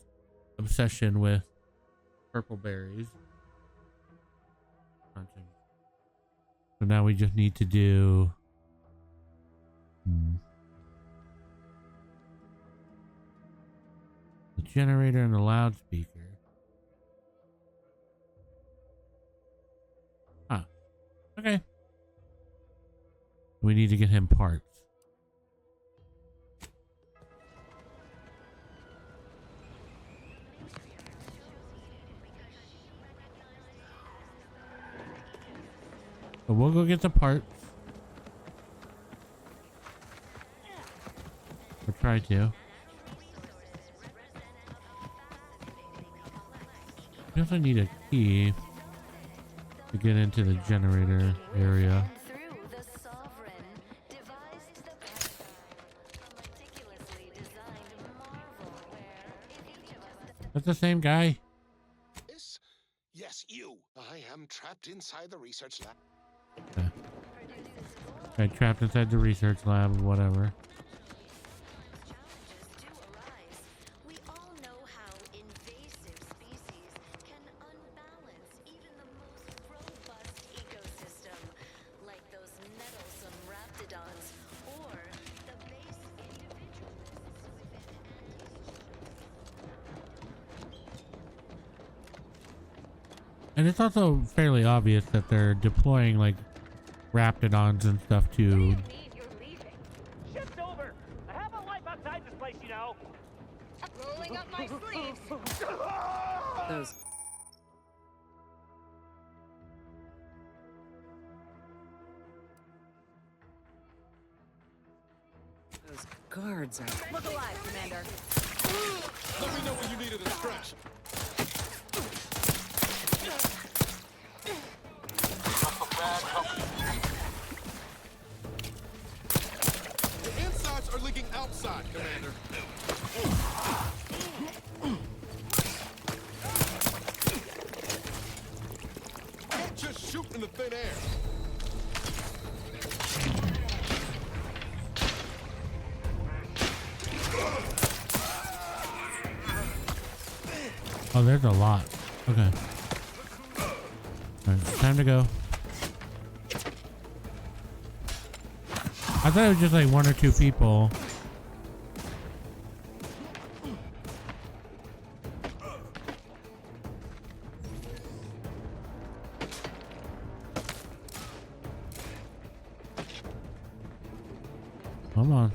obsession with purple berries. So now we just need to do the generator and the loudspeaker. Ah, okay. We need to get him parts. So we'll go get the parts. Or try to. We also need a key to get into the generator area. That's the same guy. Yes, you. I am trapped inside the research lab. Okay. Right, trapped inside the research lab, whatever. We all know how invasive species can unbalance even the most robust ecosystem, like those nettlesome raptidons or the base individualists. And it's also fairly obvious that they're deploying like raptidons and stuff to. Shift over. I have a life outside this place, you know. Rolling up my sleeves. Those guards are. Look alive, Commander. Let me know when you need a distraction. The insides are leaking outside, Commander. Don't just shoot in the thin air. Oh, there's a lot. Okay. All right, time to go. I thought it was just like one or two people. Come on.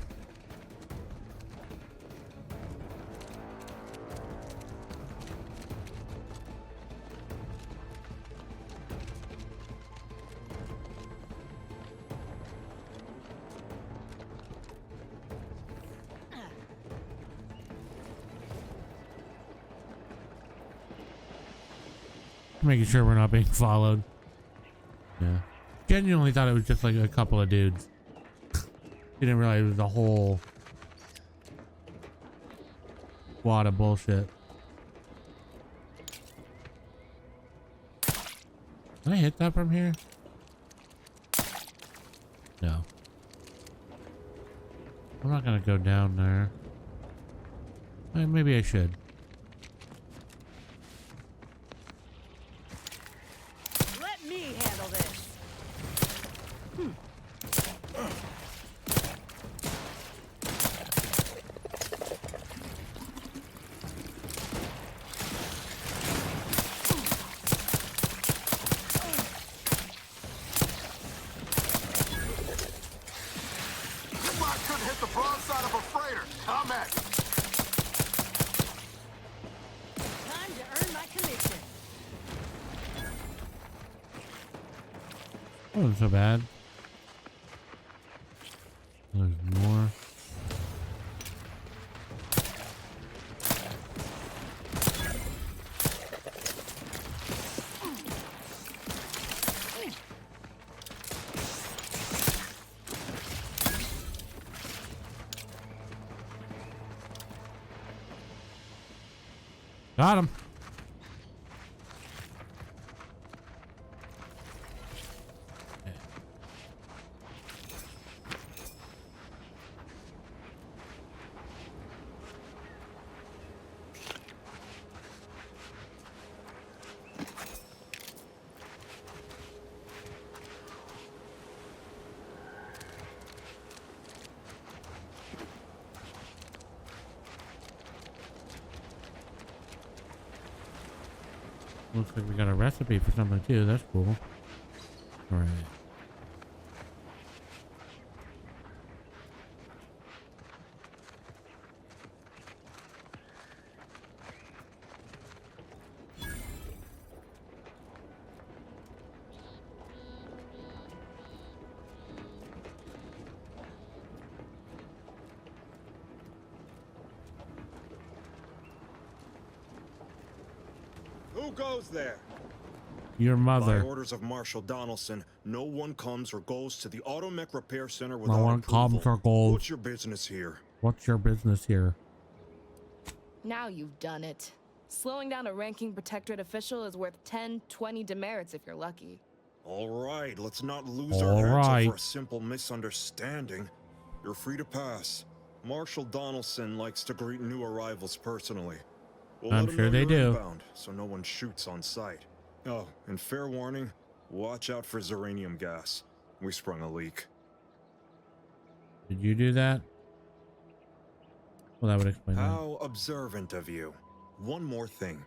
Making sure we're not being followed. Yeah. Genuinely thought it was just like a couple of dudes. Didn't realize it was a whole wad of bullshit. Can I hit that from here? No. I'm not gonna go down there. Maybe I should. Let me handle this. I couldn't hit the broadside of a freighter. Come at. Time to earn my commission. That wasn't so bad. There's more. Got him. Looks like we got a recipe for something too. That's cool. All right. Who goes there? Your mother. By orders of Marshal Donaldson, no one comes or goes to the Automech Repair Center No without one approval. comes or goes. What's your business here? What's your business here? Now you've done it. Slowing down a ranking protectorate official is worth 10, 20 demerits if you're lucky. All right, let's not lose All our heads right. over a simple misunderstanding. You're free to pass. Marshal Donaldson likes to greet new arrivals personally. We'll I'm let him sure know they you're do. inbound, so no one shoots on sight. Oh, and fair warning, watch out for xeranium gas. We sprung a leak. Did you do that? Well, that would explain that. How observant of you. One more thing.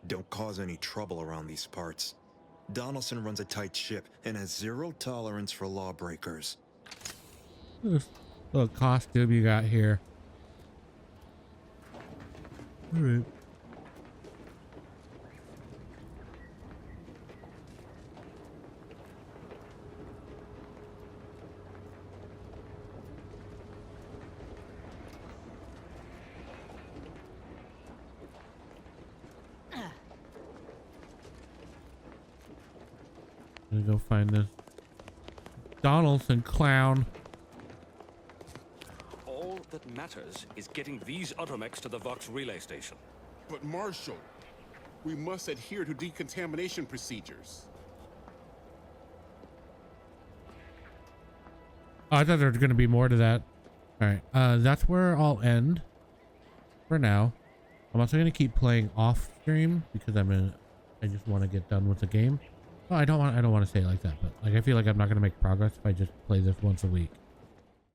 Don't cause any trouble around these parts. Donaldson runs a tight ship and has zero tolerance for lawbreakers. This little costume you got here. All right. I'm gonna go find this Donaldson clown. All that matters is getting these automechs to the Vox relay station. But Marshal, we must adhere to decontamination procedures. Oh, I thought there was going to be more to that. All right. That's where I'll end for now. I'm also going to keep playing off stream because I just want to get done with the game. Oh, I don't want to say it like that, but like I feel like I'm not going to make progress if I just play this once a week.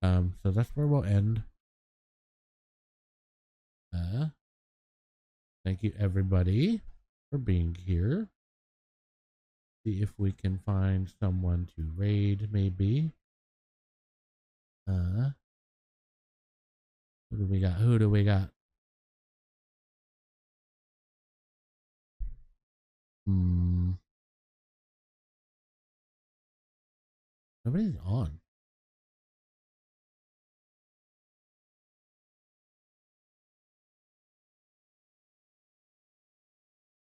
So that's where we'll end. Thank you everybody for being here. See if we can find someone to raid, maybe. Who do we got? Who do we got? Nobody's on.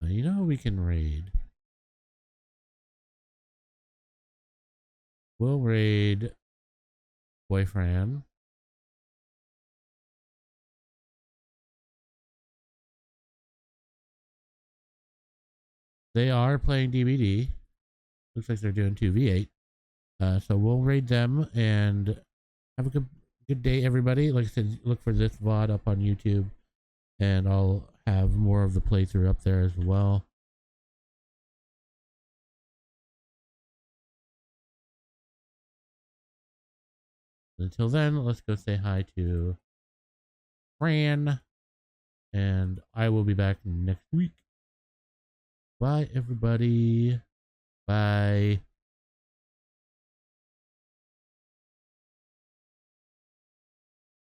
You know we can raid. We'll raid boyfriend. They are playing DVD. Looks like they're doing 2v8. So we'll raid them and have a good day, everybody. Like I said, look for this VOD up on YouTube, and I'll have more of the playthrough up there as well. Until then, let's go say hi to Fran, and I will be back next week. Bye, everybody. Bye.